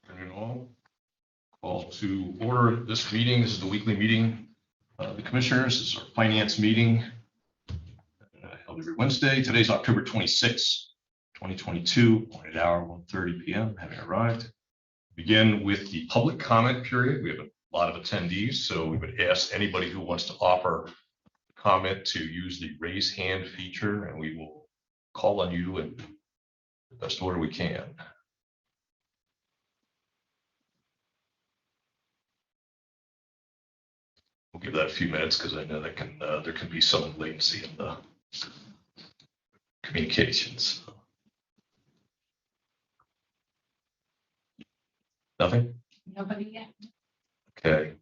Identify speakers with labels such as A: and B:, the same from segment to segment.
A: Afternoon all. Call to order this meeting. This is the weekly meeting of the commissioners. This is our finance meeting held every Wednesday. Today's October 26, 2022, appointed hour 1:30 p.m. having arrived. Begin with the public comment period. We have a lot of attendees, so we would ask anybody who wants to offer comment to use the raise hand feature, and we will call on you in the best order we can. We'll give that a few minutes because I know that there can be some latency in the communications. Nothing?
B: Nobody yet.
A: Okay.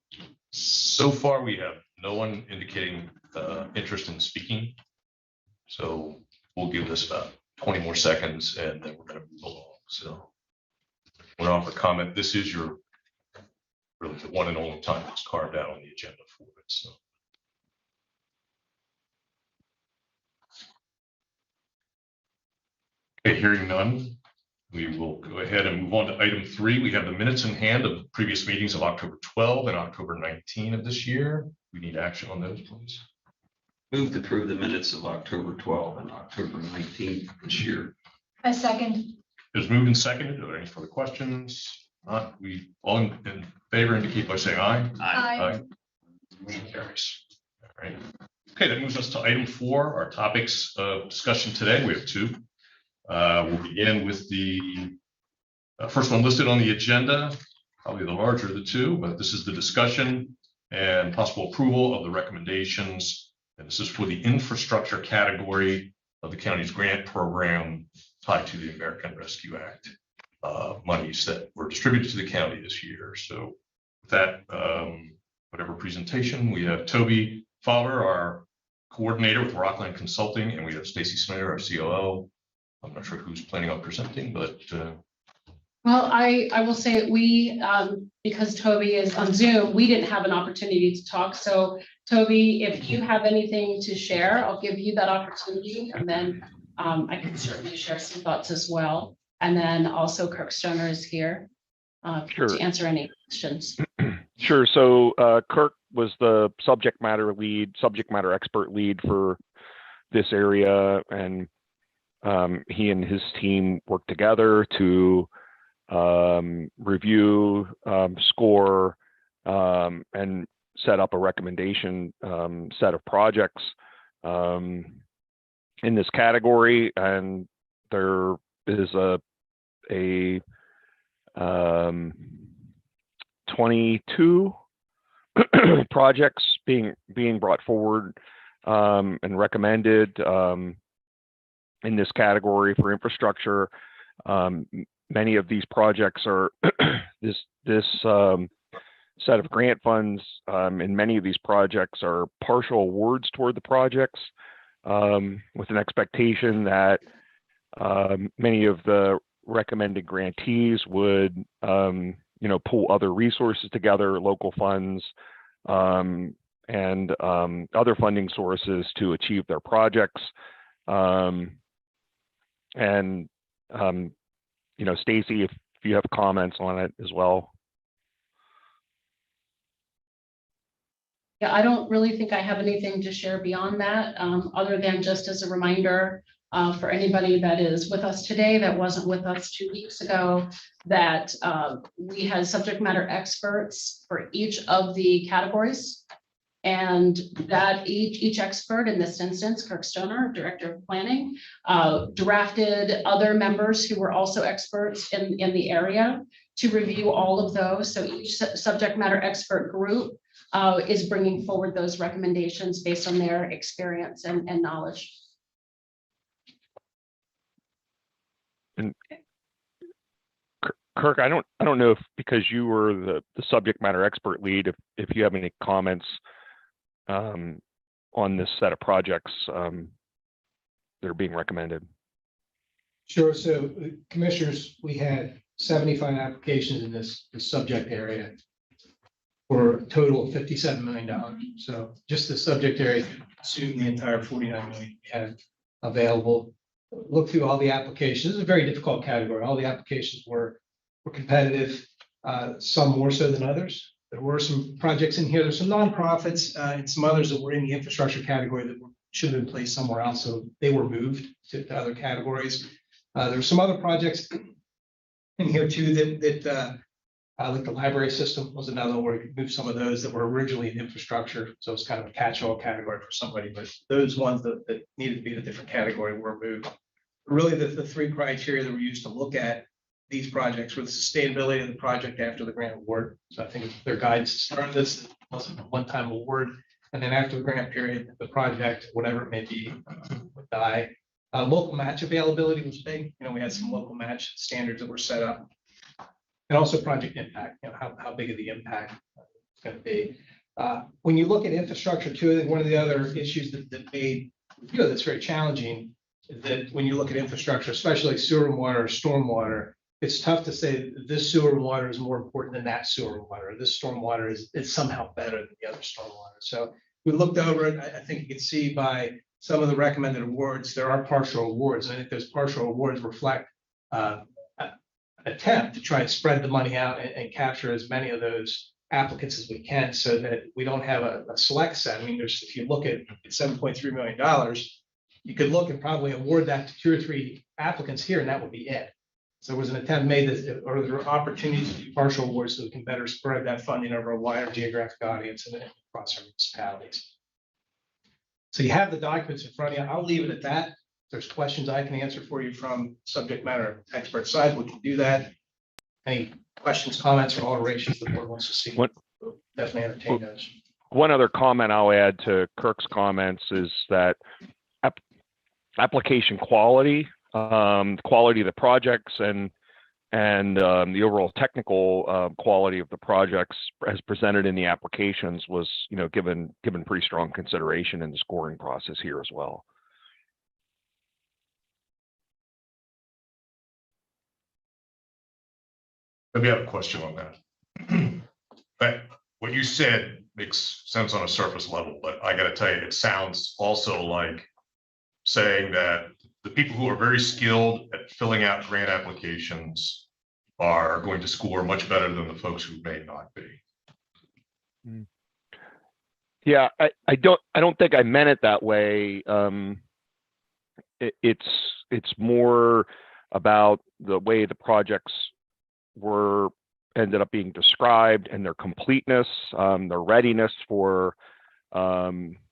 A: So far, we have no one indicating interest in speaking. So we'll give this about 20 more seconds and then we're going to move along. So when I offer comment, this is your really the one and only time that's carved out on the agenda for it. So. Okay, hearing none, we will go ahead and move on to item 3. We have the minutes in hand of the previous meetings of October 12 and October 19 of this year. We need action on those, please.
C: Move to approve the minutes of October 12 and October 19 this year.
B: A second.
A: It's moved and seconded. Are there any further questions? Not. We all in favor indicate by saying aye.
B: Aye.
A: Motion carries. All right. Okay, that moves us to item 4, our topics of discussion today. We have 2. We'll begin with the first one listed on the agenda, probably the larger of the 2, but this is the discussion and possible approval of the recommendations. And this is for the infrastructure category of the county's grant program tied to the American Rescue Act monies that were distributed to the county this year. So with that, whatever presentation, we have Toby Fowler, our coordinator with Rockland Consulting, and we have Stacy Snyder, our COO. I'm not sure who's planning on presenting, but
B: Well, I will say that we, because Toby is on Zoom, we didn't have an opportunity to talk. So Toby, if you have anything to share, I'll give you that opportunity. And then I can certainly share some thoughts as well. And then also Kirk Stoner is here
D: Sure.
B: to answer any questions.
D: Sure. So Kirk was the subject matter expert lead for this area, and he and his team worked together to review, score, and set up a recommendation set of projects in this category. And there is a 22 projects being brought forward and recommended in this category for infrastructure. Many of these projects are this set of grant funds, and many of these projects are partial awards toward the projects, with an expectation that many of the recommended grantees would pull other resources together, local funds, and other funding sources to achieve their projects. Stacy, if you have comments on it as well.
B: Yeah, I don't really think I have anything to share beyond that, other than just as a reminder for anybody that is with us today that wasn't with us 2 weeks ago, that we had subject matter experts for each of the categories. And that each expert, in this instance, Kirk Stoner, Director of Planning, drafted other members who were also experts in the area to review all of those. So each subject matter expert group is bringing forward those recommendations based on their experience and knowledge.
D: And Kirk, I don't know if, because you were the subject matter expert lead, if you have any comments on this set of projects that are being recommended.
E: Sure. So commissioners, we had 75 applications in this subject area for a total of $57 million. So just the subject area, assume the entire 49 million we had available. Look through all the applications. It's a very difficult category. All the applications were were competitive, some more so than others. There were some projects in here. There's some nonprofits and some others that were in the infrastructure category that should have been placed somewhere else, so they were moved to other categories. There were some other projects in here too that like the library system was another one where we could move some of those that were originally in infrastructure. So it's kind of a catch-all category for somebody, but those ones that needed to be in a different category were moved. Really, the three criteria that were used to look at these projects were the sustainability of the project after the grant award. So I think their guidance started this, it wasn't a one-time award. And then after the grant period, the project, whatever it may be, would die. Local match availability was big. You know, we had some local match standards that were set up. And also project impact, you know, how big of the impact it's going to be. When you look at infrastructure too, I think one of the other issues that made, you know, that's very challenging is that when you look at infrastructure, especially like sewer and water or stormwater, it's tough to say this sewer and water is more important than that sewer and water. This stormwater is somehow better than the other stormwater. So we looked over it. I think you can see by some of the recommended awards, there are partial awards. And I think those partial awards reflect attempt to try and spread the money out and capture as many of those applicants as we can so that we don't have a select set. I mean, if you look at $7.3 million, you could look and probably award that to 2 or 3 applicants here, and that would be it. So there was an attempt made that, or there are opportunities to do partial awards so we can better spread that funding over a wider geographic audience and across our municipalities. So you have the documents in front of you. I'll leave it at that. If there's questions I can answer for you from subject matter expert side, we can do that. Any questions, comments, or alterations the board wants to see? Definitely entertain those.
D: One other comment I'll add to Kirk's comments is that application quality, quality of the projects, and the overall technical quality of the projects as presented in the applications was, you know, given pretty strong consideration in the scoring process here as well.
A: Maybe I have a question on that. But what you said makes sense on a surface level, but I got to tell you, it sounds also like saying that the people who are very skilled at filling out grant applications are going to score much better than the folks who may not be.
D: Yeah, I don't think I meant it that way. It's more about the way the projects ended up being described and their completeness, their readiness for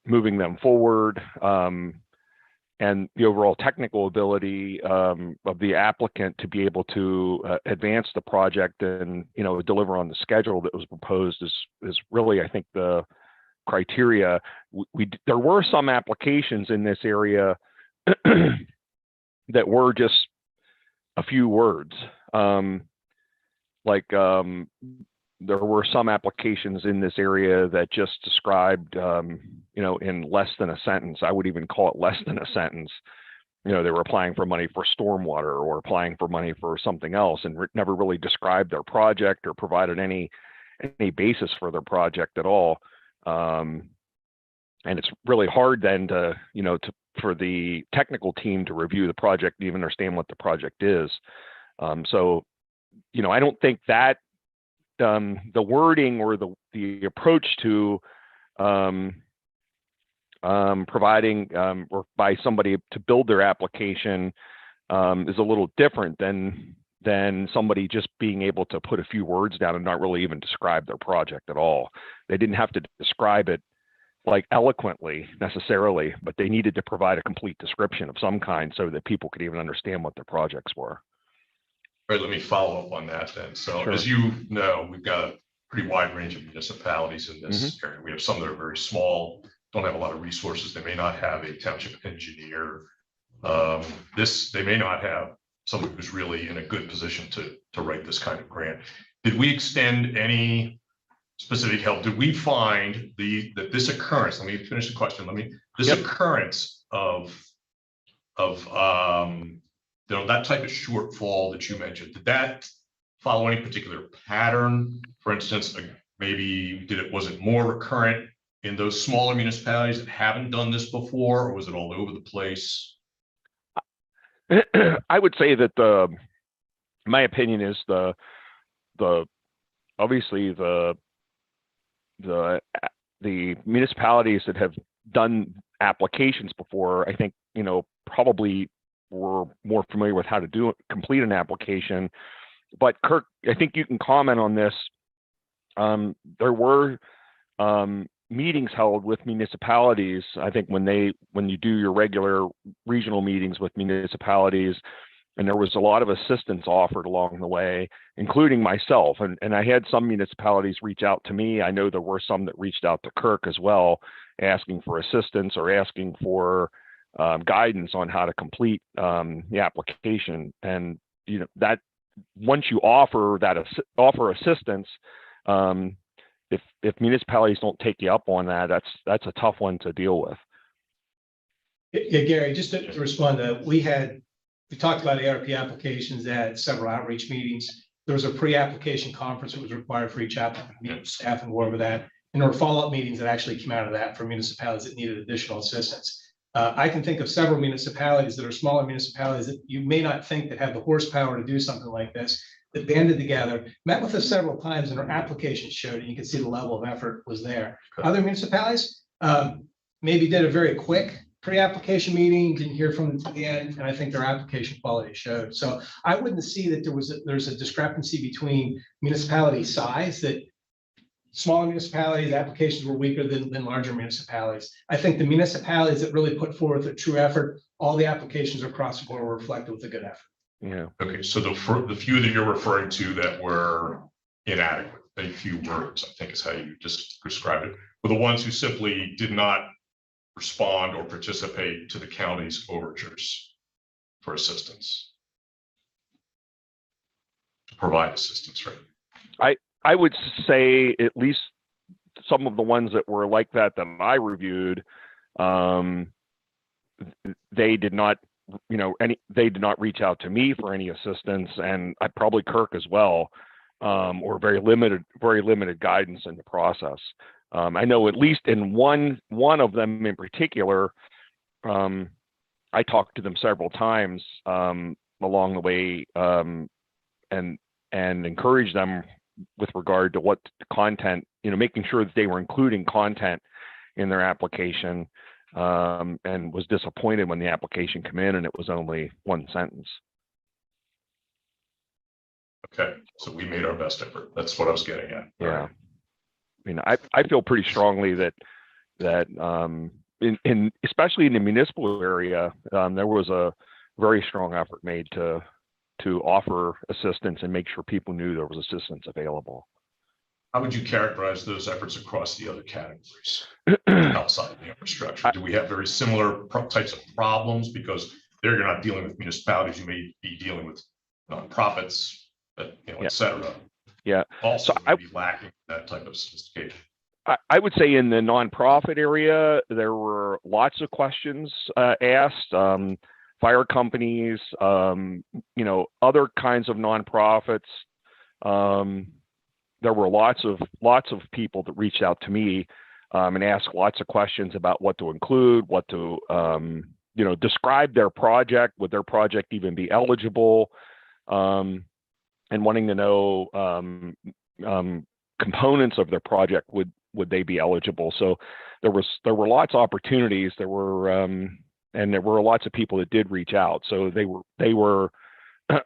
D: moving them forward, and the overall technical ability of the applicant to be able to advance the project and, you know, deliver on the schedule that was proposed is really, I think, the criteria. There were some applications in this area that were just a few words. There were some applications in this area that just described, you know, in less than a sentence. I would even call it less than a sentence. You know, they were applying for money for stormwater or applying for money for something else and never really described their project or provided any basis for their project at all. And it's really hard then to, you know, for the technical team to review the project and even understand what the project is. So, you know, I don't think that the wording or the approach to providing or by somebody to build their application is a little different than somebody just being able to put a few words down and not really even describe their project at all. They didn't have to describe it like eloquently necessarily, but they needed to provide a complete description of some kind so that people could even understand what their projects were.
A: All right, let me follow up on that then. So
D: Sure.
A: As you know, we've got a pretty wide range of municipalities in this area. We have some that are very small, don't have a lot of resources. They may not have a township engineer. They may not have someone who's really in a good position to write this kind of grant. Did we extend any specific help? Did we find that this occurrence, let me finish the question. This occurrence of you know, that type of shortfall that you mentioned, did that follow any particular pattern? For instance, maybe was it more recurrent in those smaller municipalities that haven't done this before, or was it all over the place?
D: I would say that my opinion is the obviously the municipalities that have done applications before, I think, probably were more familiar with how to complete an application. But Kirk, I think you can comment on this. There were meetings held with municipalities. I think when you do your regular regional meetings with municipalities, and there was a lot of assistance offered along the way, including myself. And I had some municipalities reach out to me. I know there were some that reached out to Kirk as well, asking for assistance or asking for guidance on how to complete the application. And that once you offer assistance, if municipalities don't take you up on that, that's a tough one to deal with.
E: Yeah, Gary, just to respond to that, we talked about ARP applications at several outreach meetings. There was a pre-application conference that was required for each applicant to meet with staff and go over that. And there were follow-up meetings that actually came out of that for municipalities that needed additional assistance. I can think of several municipalities that are smaller municipalities that you may not think that have the horsepower to do something like this, that banded together, met with us several times, and our applications showed it. You can see the level of effort was there. Other municipalities maybe did a very quick pre-application meeting, didn't hear from them to the end, and I think their application quality showed. So I wouldn't see that there's a discrepancy between municipality size, that smaller municipalities, applications were weaker than larger municipalities. I think the municipalities that really put forth a true effort, all the applications across the board were reflected with a good effort.
D: Yeah.
A: Okay, so the few that you're referring to that were inadequate, a few words, I think is how you just described it, were the ones who simply did not respond or participate to the county's overtures for assistance, to provide assistance, right?
D: I would say at least some of the ones that were like that I reviewed, they did not, they did not reach out to me for any assistance, and I probably Kirk as well, or very limited guidance in the process. I know at least in one of them in particular, I talked to them several times along the way, and encouraged them with regard to what content, making sure that they were including content in their application, and was disappointed when the application came in and it was only one sentence.
A: Okay, so we made our best effort. That's what I was getting at.
D: Yeah.
A: Right.
D: I mean, I feel pretty strongly that in especially in the municipal area, there was a very strong effort made to offer assistance and make sure people knew there was assistance available.
A: How would you characterize those efforts across the other categories outside of the infrastructure? Do we have very similar types of problems? Because there you're not dealing with municipalities, you may be dealing with nonprofits, et cetera.
D: Yeah.
A: Also,
D: so
A: be lacking that type of sophistication.
D: I would say in the nonprofit area, there were lots of questions asked. Fire companies, other kinds of nonprofits. There were lots of people that reached out to me and asked lots of questions about what to include, what to describe their project. Would their project even be eligible? And wanting to know components of their project, would they be eligible? So there were lots of opportunities. There were and there were lots of people that did reach out. So they were I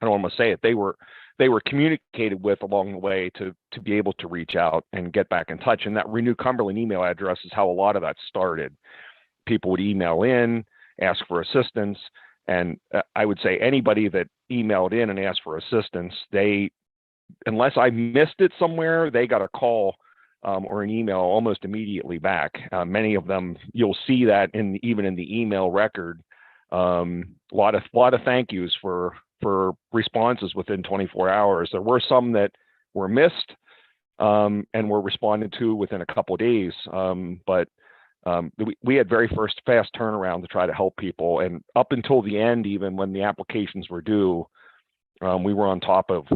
D: don't want to say it. They were communicated with along the way to be able to reach out and get back in touch. And that Renew Cumberland email address is how a lot of that started. People would email in, ask for assistance. And I would say anybody that emailed in and asked for assistance, unless I missed it somewhere, they got a call or an email almost immediately back. Many of them, you'll see that even in the email record. A lot of thank yous for responses within 24 hours. There were some that were missed and were responded to within a couple of days. But we had very fast turnaround to try to help people. And up until the end, even when the applications were due, we were on top of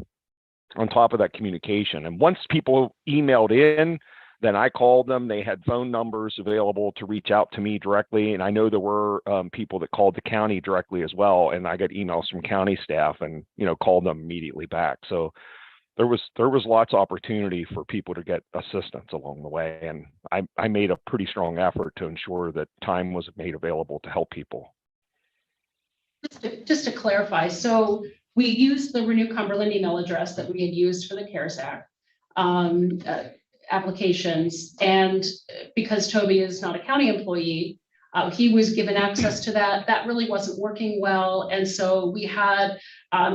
D: that communication. And once people emailed in, Then I called them. They had phone numbers available to reach out to me directly. And I know there were people that called the county directly as well. And I got emails from county staff and, called them immediately back. So there was lots of opportunity for people to get assistance along the way. And I made a pretty strong effort to ensure that time was made available to help people.
B: Just to clarify, so we used the Renew Cumberland email address that we had used for the CARES Act applications. And because Toby is not a county employee, he was given access to that. That really wasn't working well. And so we had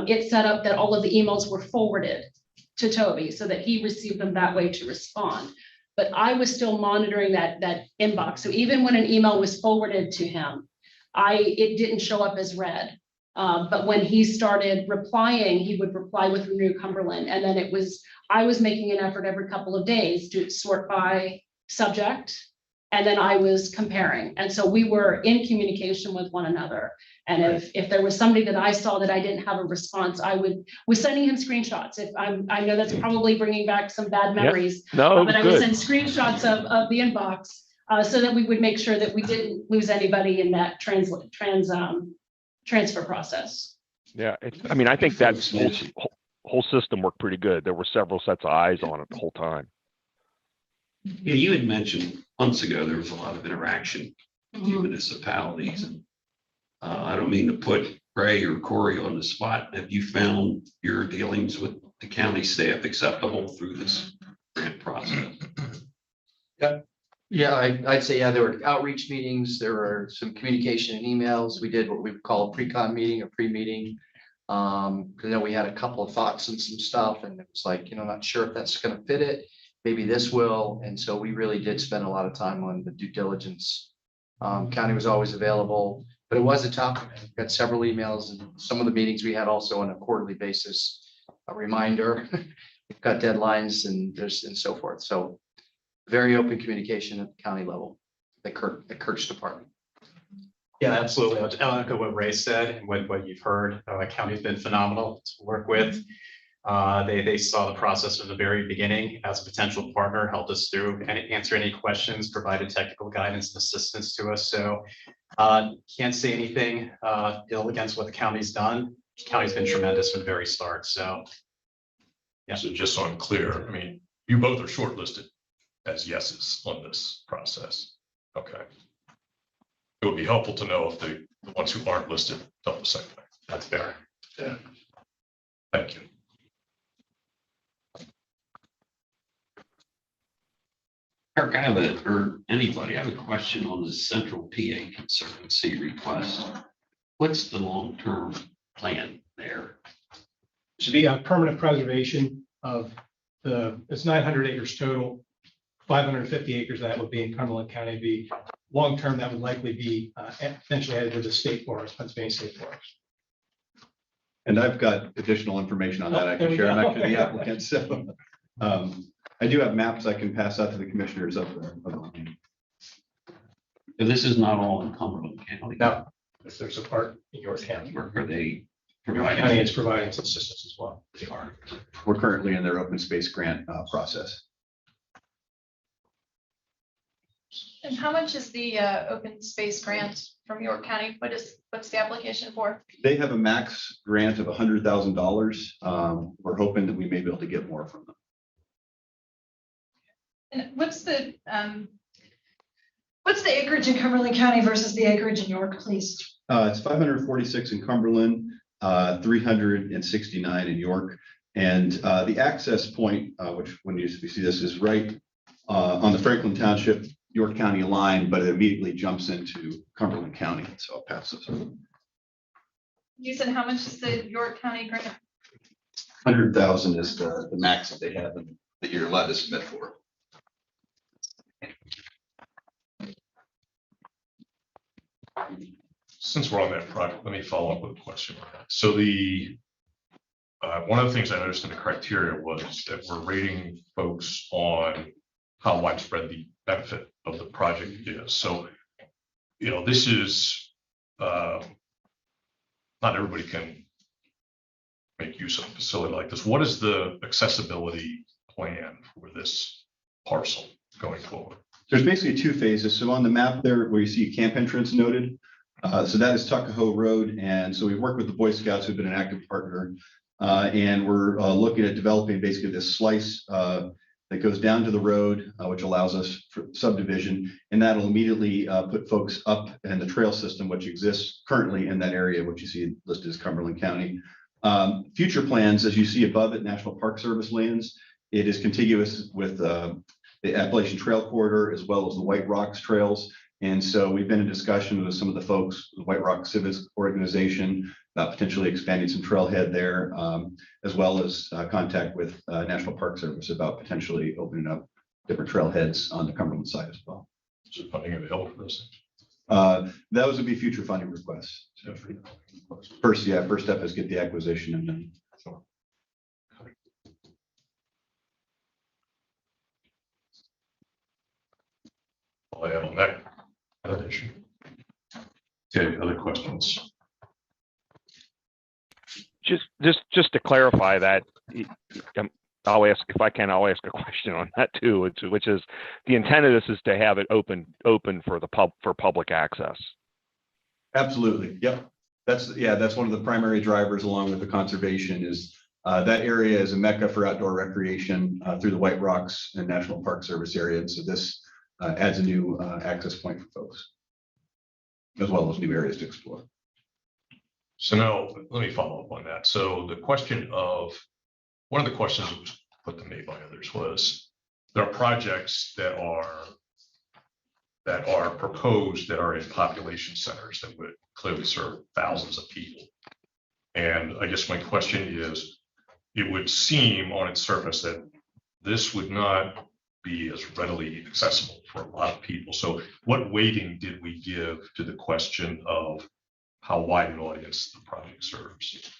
B: it set up that all of the emails were forwarded to Toby so that he received them that way to respond. But I was still monitoring that inbox. So even when an email was forwarded to him, it didn't show up as read. But when he started replying, he would reply with Renew Cumberland. And then I was making an effort every couple of days to sort by subject. And then I was comparing. And so we were in communication with one another. And if there was somebody that I saw that I didn't have a response, I was sending him screenshots. I know that's probably bringing back some bad memories.
D: Yep. No,
B: but I would send screenshots of the inbox so that we would make sure that we didn't lose anybody in that transfer process.
D: Yeah, I think that whole system worked pretty good. There were several sets of eyes on it the whole time.
C: Yeah, you had mentioned months ago, there was a lot of interaction with municipalities. And I don't mean to put Ray or Corey on the spot. Have you found your dealings with the county staff acceptable through this grant process?
F: Yeah, I'd say, there were outreach meetings, there were some communication and emails. We did what we would call a pre-con meeting, a pre-meeting. We had a couple of thoughts and some stuff, and it was like, not sure if that's gonna fit it. Maybe this will. And so we really did spend a lot of time on the due diligence. County was always available, but it was a topic. We got several emails, and some of the meetings we had also on a quarterly basis, a reminder. We've got deadlines and so forth. So very open communication at the county level, the Kirk's department.
G: Yeah, absolutely. I'll echo what Ray said and what you've heard. County's been phenomenal to work with. They saw the process from the very beginning as a potential partner, helped us through and answer any questions, provided technical guidance and assistance to us. So can't say anything ill against what the county's done. The county's been tremendous from the very start. So
A: Yeah. So just so I'm clear, you both are shortlisted as yeses on this process. Okay. It would be helpful to know if the ones who aren't listed felt the same way.
G: that's fair.
A: Yeah. Thank you.
C: Kirk, I have anybody, I have a question on the Central PA Conservancy request. What's the long-term plan there?
E: Should be a permanent preservation of it's 900 acres total. 550 acres of that would be in Cumberland County. Be long-term, that would likely be eventually added to the state forest, Pennsylvania State Forest.
H: And I've got additional information on that I can share. I'm actually the applicant, so I do have maps I can pass out to the commissioners of the land.
C: So this is not all in Cumberland County.
E: No, there's a part in York County.
C: Or are they
E: York County
C: providing?
E: is providing some assistance as well.
C: They are.
H: We're currently in their open space grant process.
I: And how much is the open space grant from York County? What's the application for?
H: They have a max grant of $100,000. We're hoping that we may be able to get more from them.
I: And what's the acreage in Cumberland County versus the acreage in York, please?
H: It's 546 in Cumberland, 369 in York. And the access point, which when you see this, is right on the Franklin Township, York County line, but it immediately jumps into Cumberland County. So I'll pass this.
I: You said how much is the York County grant?
H: 100,000 is the max that they have and that you're allowed to submit for.
A: Since we're on that project, let me follow up with a question. So one of the things I noticed in the criteria was that we're rating folks on how widespread the benefit of the project is. So, this is, not everybody can make use of a facility like this. What is the accessibility plan for this parcel? going forward?
H: There's basically two phases. So on the map there where you see camp entrance noted, so that is Tuckahoe Road. And so we've worked with the Boy Scouts who've been an active partner. And we're looking at developing basically this slice that goes down to the road, which allows us for subdivision. And that'll immediately put folks up in the trail system, which exists currently in that area, which you see listed as Cumberland County. Future plans, as you see above it, National Park Service lands, it is contiguous with the Appalachian Trail Corridor as well as the White Rocks trails. And so we've been in discussion with some of the folks, the White Rock Civics Organization, about potentially expanding some trailhead there, as well as contact with National Park Service about potentially opening up different trailheads on the Cumberland side as well.
A: Is there funding available for this?
H: Those would be future funding requests. First step is get the acquisition and then.
A: All I have on that issue. Okay, other questions?
D: Just to clarify that, I'll ask if I can. I'll ask a question on that too, which is the intent of this is to have it open for for public access.
H: Absolutely. Yep. That's one of the primary drivers along with the conservation is that area is a mecca for outdoor recreation through the White Rocks and National Park Service area. And so this adds a new access point for folks, as well as new areas to explore.
A: So now let me follow up on that. So the question of, one of the questions that was put to me by others was, there are projects that are proposed that are in population centers that would clearly serve thousands of people. And I guess my question is, it would seem on its surface that this would not be as readily accessible for a lot of people. So what weighting did we give to the question of how wide an audience the project serves?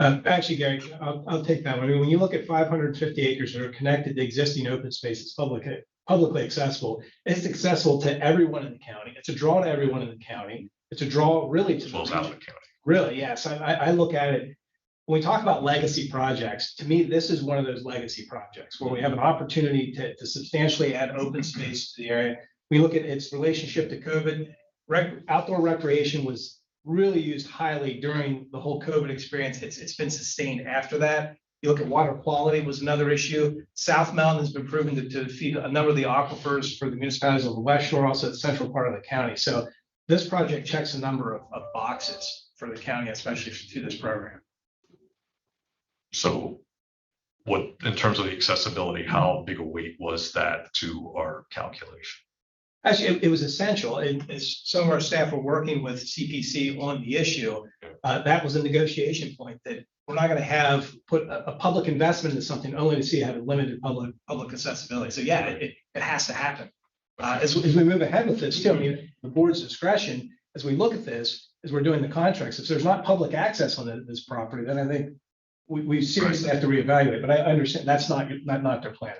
E: Actually, Gary, I'll take that one. I mean, when you look at 550 acres that are connected to existing open spaces, publicly accessible, it's accessible to everyone in the county. It's a draw to everyone in the county. It's a draw really to
A: As well as out of the county.
E: Really, yes. I look at it, when we talk about legacy projects, to me, this is one of those legacy projects where we have an opportunity to substantially add open space to the area. We look at its relationship to COVID. Outdoor recreation was really used highly during the whole COVID experience. It's been sustained after that. You look at water quality was another issue. South Mountain has been proven to feed a number of the aquifers for the municipalities of the West Shore, also the central part of the county. So this project checks a number of boxes for the county, especially through this program.
A: So what, in terms of the accessibility, how big a weight was that to our calculation?
E: Actually, it was essential. And as some of our staff were working with CPC on the issue, that was a negotiation point that we're not going to put a public investment into something only to see it have a limited public accessibility. So yeah, it has to happen. As we move ahead with this too, I mean, the board's discretion, as we look at this, as we're doing the contracts, if there's not public access on this property, then I think we seriously have to reevaluate. But I understand that's not their plan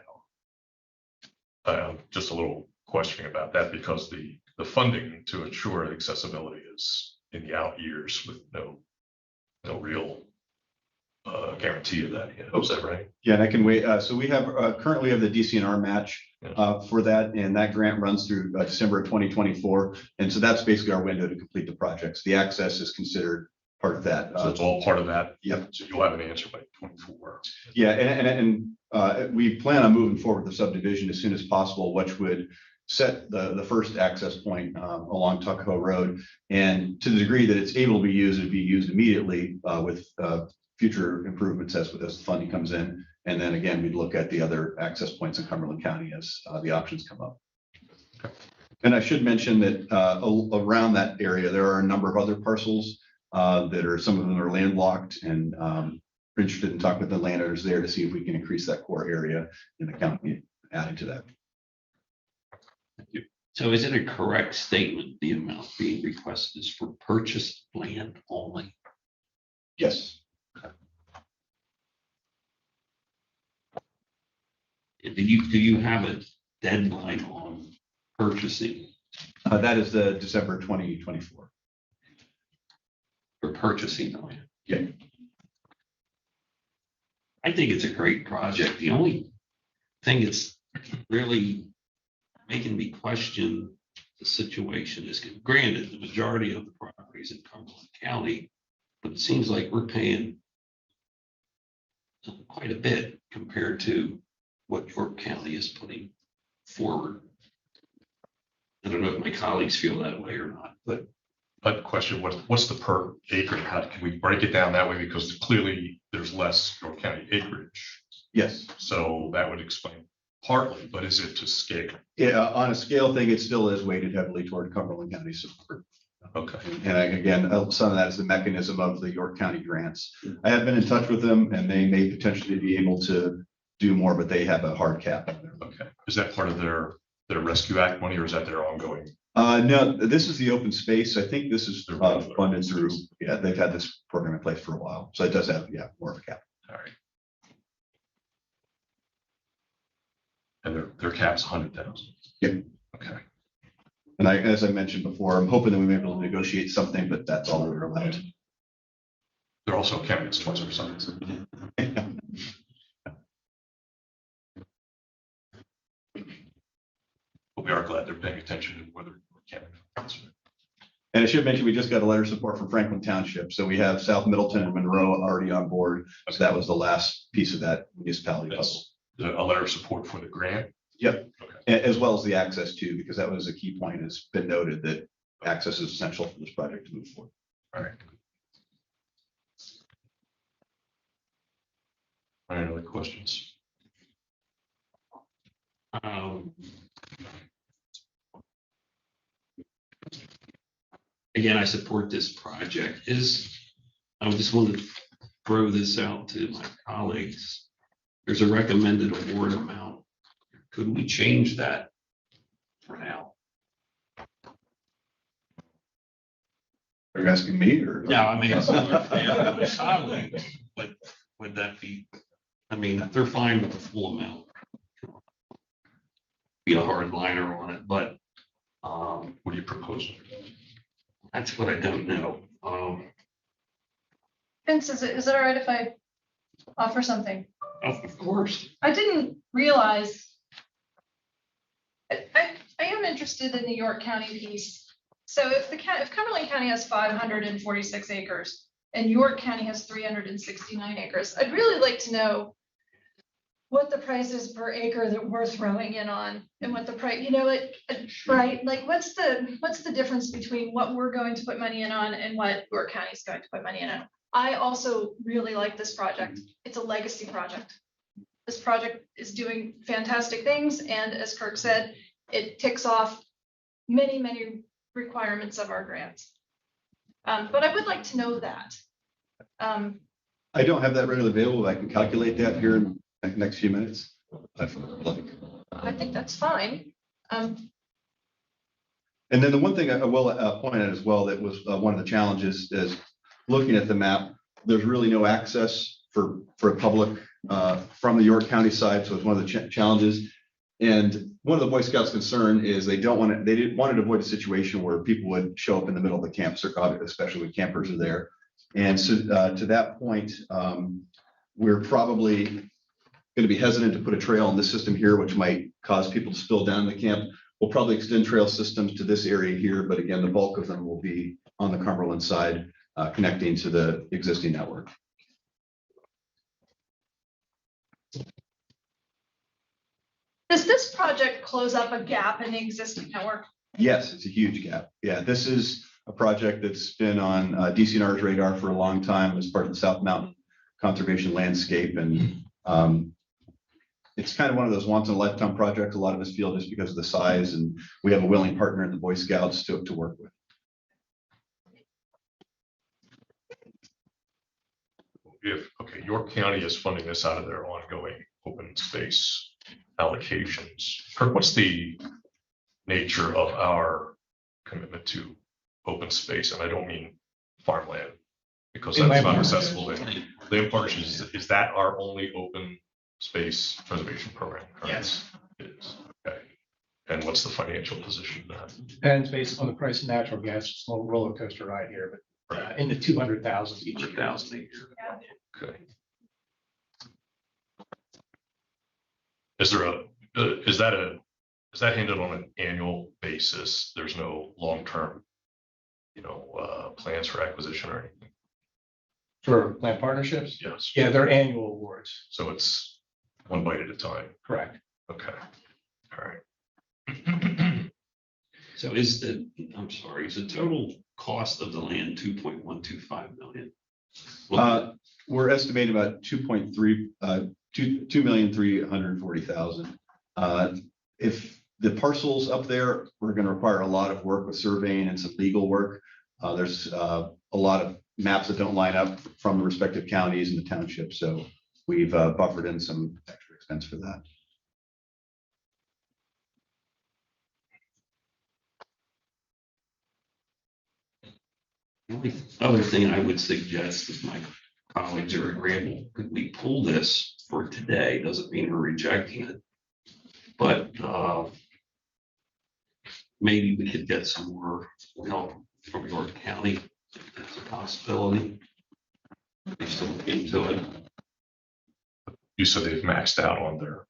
E: at all.
A: Just a little questioning about that because the funding to ensure accessibility is in the out years with no real guarantee of that. Oh, is that right?
H: Yeah, and I can wait. So we have currently have the DCNR match for that, and that grant runs through December of 2024. And so that's basically our window to complete the projects. The access is considered part of that.
A: So it's all part of that.
H: Yep.
A: So you'll have an answer by 24.
H: Yeah, and we plan on moving forward the subdivision as soon as possible, which would set the first access point along Tuckahoe Road. And to the degree that it's able to be used, it'd be used immediately with future improvements as the funding comes in. And then again, we'd look at the other access points in Cumberland County as the options come up. And I should mention that around that area, there are a number of other parcels that are, some of them are landlocked, and we're interested in talking with the landowners there to see if we can increase that core area in the county, adding to that.
C: So is it a correct statement, the amount being requested is for purchased land only?
H: Yes.
C: Do you have a deadline on purchasing?
H: That is the December 2024.
C: For purchasing the land?
H: Yeah.
C: I think it's a great project. The only thing it's really making me question the situation is, granted, the majority of the properties in Cumberland County, but it seems like we're paying quite a bit compared to what York County is putting forward. I don't know if my colleagues feel that way or not, but
A: question, what's the per acre? How can we break it down that way? Because clearly there's less York County acreage.
H: Yes.
A: So that would explain partly, but is it to scale?
H: Yeah, on a scale thing, it still is weighted heavily toward Cumberland County support.
A: Okay.
H: And again, some of that is the mechanism of the York County grants. I have been in touch with them and they may potentially be able to do more, but they have a hard cap on there.
A: Okay. Is that part of their Rescue Act money or is that their ongoing?
H: No, this is the open space. I think this is
A: Their regular
H: funded
A: open
H: through,
A: space.
H: yeah, they've had this program in place for a while. So it does have, yeah, more of a cap.
A: All right. And their cap's 100,000.
H: Yep.
A: Okay.
H: And as I mentioned before, I'm hoping that we may be able to negotiate something, but that's all we're allowed.
A: They're also candidates twice our size. But we are glad they're paying attention to whether we're candidates.
H: And I should mention, we just got a letter of support from Franklin Township. So we have South Middleton and Monroe already on board. So that was the last piece of that municipality puzzle.
A: That's a letter of support for the grant.
H: Yep.
A: Okay.
H: As well as the access too, because that was a key point. It's been noted that access is essential for this project to move forward.
A: All right. All right, other questions?
C: Again, I support this project. I just want to throw this out to my colleagues. There's a recommended award amount. Could we change that for now?
H: Are you asking me or?
C: No, I mean, it's not fair to my colleagues, but would that be, I mean, if they're fine with the full amount. Be a hard liner on it, but
A: What do you propose?
C: that's what I don't know.
I: Vince, is it all right if I offer something?
C: Of course.
I: I didn't realize. I am interested in the York County piece. So if Cumberland County has 546 acres and York County has 369 acres, I'd really like to know what the price is per acre that we're throwing in on and what the price, right? Like what's the difference between what we're going to put money in on and what York County is going to put money in on? I also really like this project. It's a legacy project. This project is doing fantastic things. And as Kirk said, it ticks off many, many requirements of our grants. But I would like to know that.
H: I don't have that readily available. I can calculate that here in the next few minutes.
I: I think that's fine.
H: And then the one thing I will point out as well, that was one of the challenges is looking at the map, there's really no access for public from the York County side. So it's one of the challenges. And one of the Boy Scouts' concern is they didn't want to avoid a situation where people would show up in the middle of the camp, especially when campers are there. And so to that point, we're probably going to be hesitant to put a trail in this system here, which might cause people to spill down the camp. We'll probably extend trail systems to this area here, but again, the bulk of them will be on the Cumberland side, connecting to the existing network.
I: Does this project close up a gap in the existing network?
H: Yes, it's a huge gap. Yeah, this is a project that's been on DCNR's radar for a long time as part of the South Mountain Conservation Landscape. And it's kind of one of those once in a lifetime projects. A lot of us feel just because of the size, and we have a willing partner in the Boy Scouts to work with.
A: York County is funding this out of their ongoing open space allocations. Kirk, what's the nature of our commitment to open space? And I don't mean farmland, because that's not accessible. Land partnerships, is that our only open space preservation program?
E: Yes.
A: It is. Okay. And what's the financial position of that?
E: Depends based on the price of natural gas. It's a little roller coaster ride here, but in the 200,000 each year.
C: 100,000 a year.
A: Okay. Is there is that handled on an annual basis? There's no long-term, plans for acquisition or anything?
E: For land partnerships?
A: Yes.
E: Yeah, they're annual awards.
A: So it's one bite at a time.
E: Correct.
A: Okay. All right.
C: So I'm sorry, is the total cost of the land 2.125 million?
H: We're estimating about 2,340,000. If the parcels up there, we're going to require a lot of work with surveying and some legal work. There's a lot of maps that don't line up from the respective counties and the townships. So we've buffered in some extra expense for that.
C: The only other thing I would suggest, if my colleagues are agreeable, could we pull this for today? Doesn't mean we're rejecting it. But maybe we could get some more help from York County. That's a possibility. We still look into it.
A: You said they've maxed out on the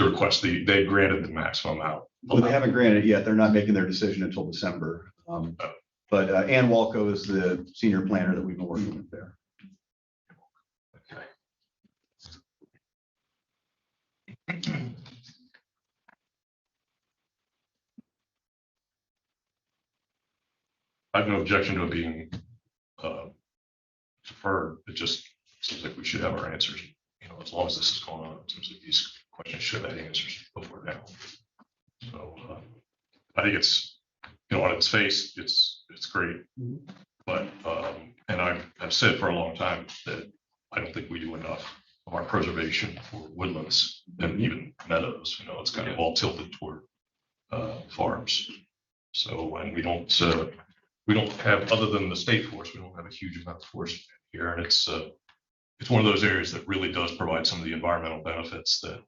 A: request. They granted the maximum out.
H: Well, they haven't granted it yet. They're not making their decision until December. But Ann Walco is the senior planner that we've been working with there.
A: Okay. I have no objection to it being deferred. It just seems like we should have our answers, as long as this is going on. It seems like these questions should have answers before now. So I think it's, on its face, it's great. But, and I've said for a long time that I don't think we do enough of our preservation for woodlands and even meadows. It's kind of all tilted toward farms. So, and we don't have, other than the state forest, we don't have a huge amount of forest here. And it's one of those areas that really does provide some of the environmental benefits that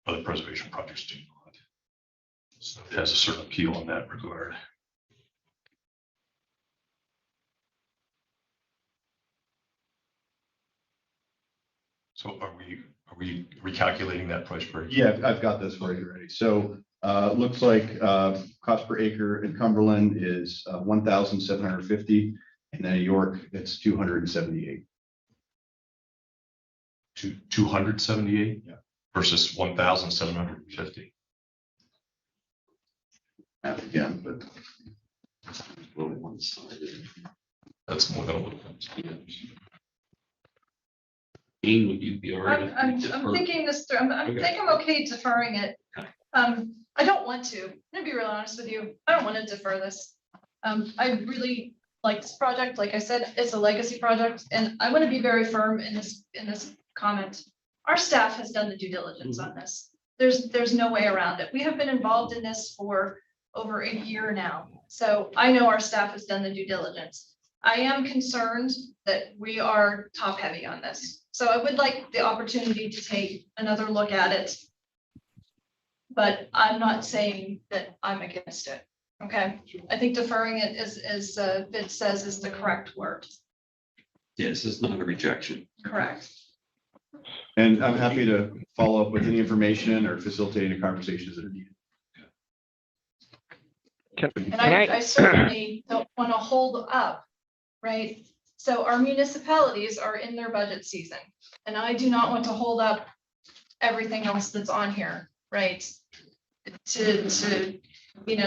A: other preservation projects do not. So it has a certain appeal in that regard. So are we recalculating that price per acre?
H: Yeah, I've got this for you already. So looks like cost per acre in Cumberland is 1,750, and then in York it's 278.
A: 278?
H: Yeah.
A: Versus 1,750.
H: Again, but
C: Really one-sided.
A: That's more than a little bit.
C: Ian, would you be all right?
I: I'm thinking this through. I
C: Okay.
I: think I'm okay deferring it. I don't want to. I'm gonna be real honest with you. I don't want to defer this. I really like this project. Like I said, it's a legacy project, and I want to be very firm in this comment. Our staff has done the due diligence on this. There's no way around it. We have been involved in this for over a year now. So I know our staff has done the due diligence. I am concerned that we are top heavy on this. So I would like the opportunity to take another look at it. But I'm not saying that I'm against it. Okay, I think deferring it as Vid says is the correct word.
C: Yes, it's not a rejection.
I: Correct.
H: and I'm happy to follow up with any information or facilitate any conversations that are needed.
I: And I certainly don't want to hold up, right? So our municipalities are in their budget season, and I do not want to hold up everything else that's on here, right? To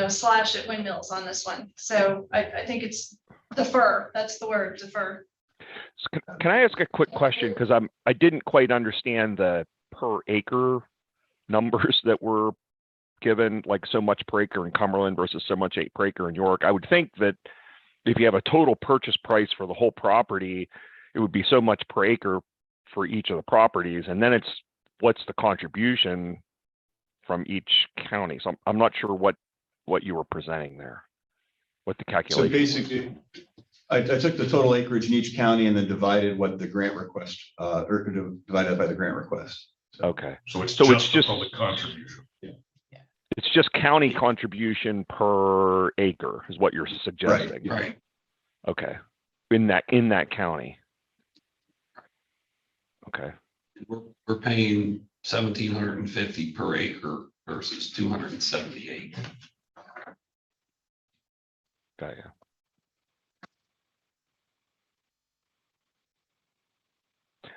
I: slash at windmills on this one. So I think it's defer. That's the word, defer.
D: Can I ask a quick question? Because I didn't quite understand the per acre numbers that were given, like so much per acre in Cumberland versus so much per acre in York. I would think that if you have a total purchase price for the whole property, it would be so much per acre for each of the properties. And then it's what's the contribution from each county. So I'm not sure what you were presenting there, what the
H: So
D: calculation.
H: basically, I took the total acreage in each county and then divided what the grant request, or divided by the grant request.
D: Okay.
A: So it's
D: So it's
A: just
D: just-
A: the public contribution.
D: It's just county contribution per acre is what you're suggesting.
C: Right.
D: Okay. In that county. Okay.
C: We're paying 1,750 per acre versus 278.
D: Okay, yeah.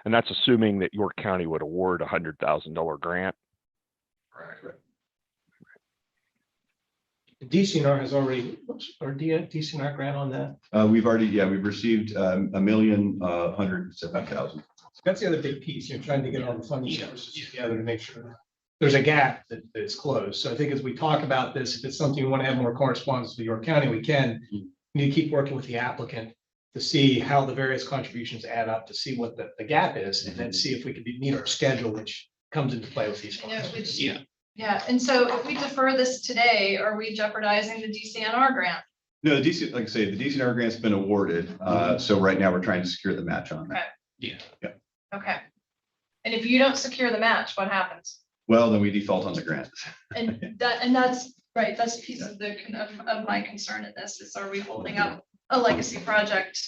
D: And that's assuming that York County would award a $100,000 grant.
E: DCNR has already, or DCNR grant on that.
H: We've received $1,107,000.
E: That's the other big piece, you're trying to get all the funding sources together to make sure there's a gap that is closed. So I think as we talk about this, if it's something we want to have more correspondence with York County, we can. We need to keep working with the applicant to see how the various contributions add up, to see what the gap is, and then see if we can meet our schedule, which comes into play with these
I: You know,
E: funds.
I: which-
C: Yeah.
I: Yeah, and so if we defer this today, are we jeopardizing the DCNR grant?
H: No, the DC, like I say, the DCNR grant's been awarded. So right now we're trying to secure the match on that.
I: Okay. And if you don't secure the match, what happens?
H: Well, then we default on the grant.
I: And that's right, that's a piece of of my concern in this is, are we holding up a legacy project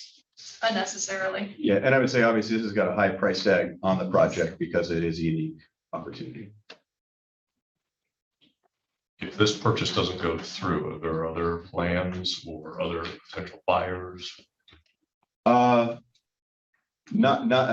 I: unnecessarily?
H: Yeah, and I would say obviously this has got a high price tag on the project because it is a unique opportunity.
A: If this purchase doesn't go through, are there other plans or other potential buyers?
H: I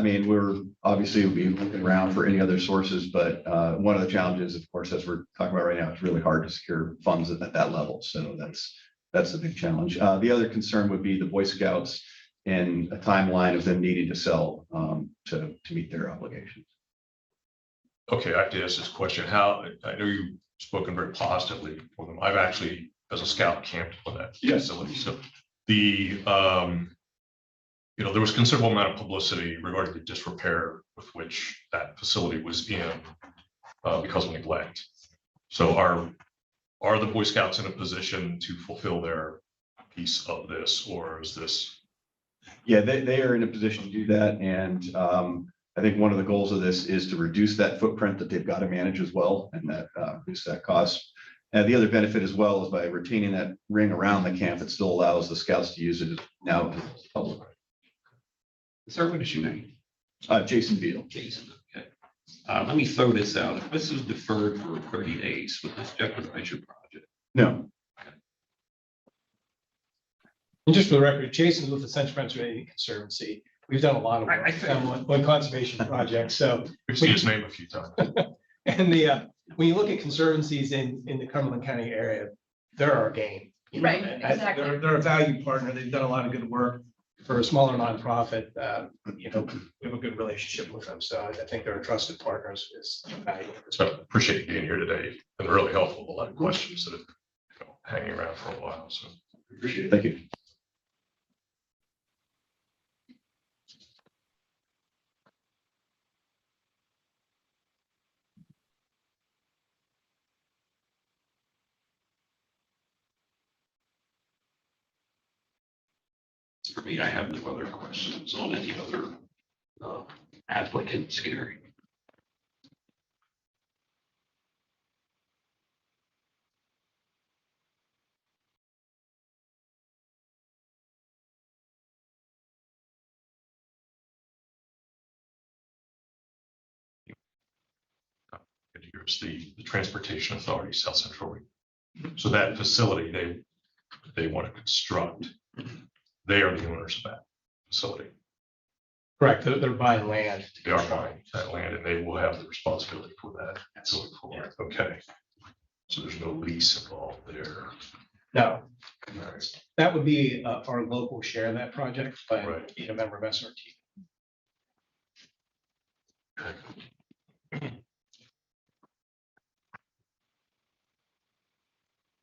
H: mean, we're obviously we'll be looking around for any other sources, but one of the challenges, of course, as we're talking about right now, it's really hard to secure funds at that level. So that's the big challenge. The other concern would be the Boy Scouts and a timeline of them needing to sell to meet their obligations.
A: Okay, I have to ask this question. How, I know you've spoken very positively for them. I've actually, as a scout, camped on that facility. So the, there was considerable amount of publicity regarding the disrepair with which that facility was in because of neglect. So are the Boy Scouts in a position to fulfill their piece of this, or is this?
H: Yeah, they are in a position to do that. And I think one of the goals of this is to reduce that footprint that they've got to manage as well, and that reduce that cost. And the other benefit as well is by retaining that ring around the camp, it still allows the scouts to use it now to the public.
C: Sir, what is your name?
H: Jason Beal.
C: Jason, okay. Let me throw this out. If this is deferred for 30 days, would this jeopardize your project?
H: No,
E: And just for the record, Jason's with the Central Pennsylvania Conservancy. We've done a lot of
C: I
E: work
C: figured.
E: on conservation projects, so.
A: We've seen his name a few times.
E: And when you look at conservancies in the Cumberland County area, they're our game. you know,
I: Right,
E: and
I: exactly.
E: They're a valued partner. They've done a lot of good work for a smaller nonprofit. We have a good relationship with them. So I think they're a trusted partners is valuable.
A: So I appreciate you being here today. Been really helpful. A lot of questions that have been hanging around for a while. So
H: appreciate it. Thank you.
C: For me, I have no other questions on any other applicants here.
A: here's the Transportation Authority, South Central. So that facility they want to construct, they are the owners of that facility.
E: Correct. They're buying land.
A: They are buying that land and they will have the responsibility for that going forward. Okay. So there's no lease involved there.
E: No,
A: All right.
E: that would be our local share of that project, but
A: Right.
E: being a member of SRT.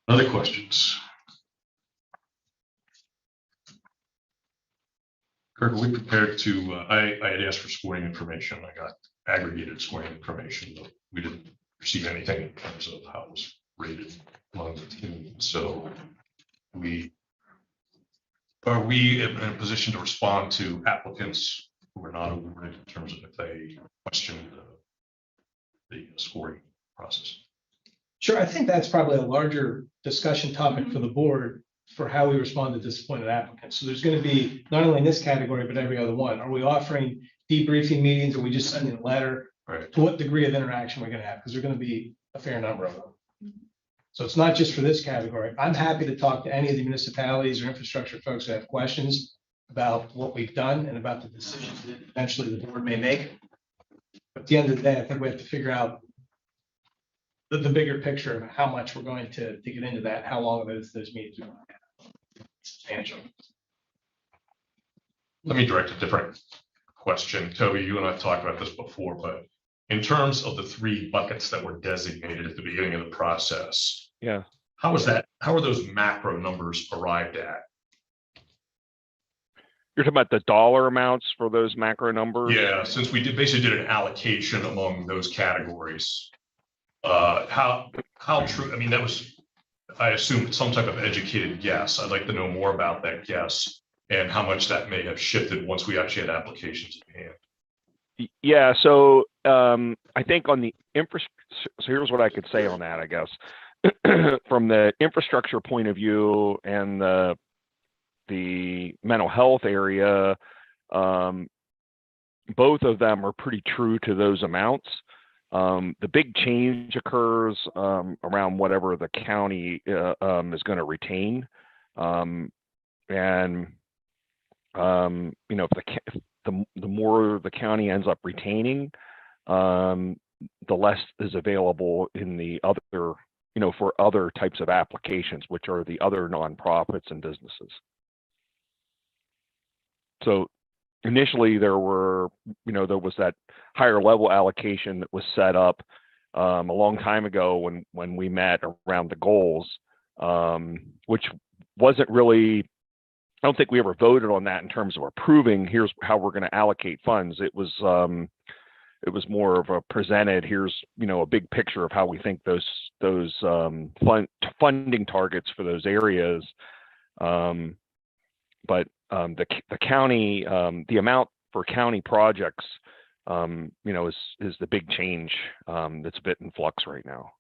A: Other questions? Kirk, are we prepared to, I had asked for scoring information. I got aggregated scoring information, but we didn't receive anything in terms of how it was rated among the team. So are we in a position to respond to applicants who are not awarded in terms of if they question the scoring process?
E: Sure, I think that's probably a larger discussion topic for the board for how we respond to disappointed applicants. So there's going to be not only in this category, but every other one. Are we offering debriefing meetings? Are we just sending a letter?
A: Right.
E: to what degree of interaction we're gonna have, because there're gonna be a fair number of them. So it's not just for this category. I'm happy to talk to any of the municipalities or infrastructure folks that have questions about what we've done and about the decisions that eventually the board may make. But at the end of the day, I think we have to figure out the bigger picture of how much we're going to get into that, how long those meetings are going to have. Substantial.
A: Let me direct a different question. Toby, you and I have talked about this before, but in terms of the 3 buckets that were designated at the beginning of the process,
D: Yeah.
A: how are those macro numbers arrived at?
D: You're talking about the dollar amounts for those macro numbers?
A: Yeah, since we basically did an allocation among those categories. How true, I mean, that was, I assume, some type of educated guess. I'd like to know more about that guess and how much that may have shifted once we actually had applications in hand.
D: Yeah, so I think on the infrastructure, so here's what I could say on that, I guess. From the infrastructure point of view and the mental health area, both of them are pretty true to those amounts. The big change occurs around whatever the county is going to retain. You know, if the more the county ends up retaining, the less is available in the other, you know, for other types of applications, which are the other nonprofits and businesses. So initially there were, you know, there was that higher level allocation that was set up a long time ago when we met around the goals, which wasn't really, I don't think we ever voted on that in terms of approving, here's how we're going to allocate funds. It was more of a presented, here's, you know, a big picture of how we think those funding targets for those areas. But the county, the amount for county projects, you know, is the big change that's a bit in flux right now.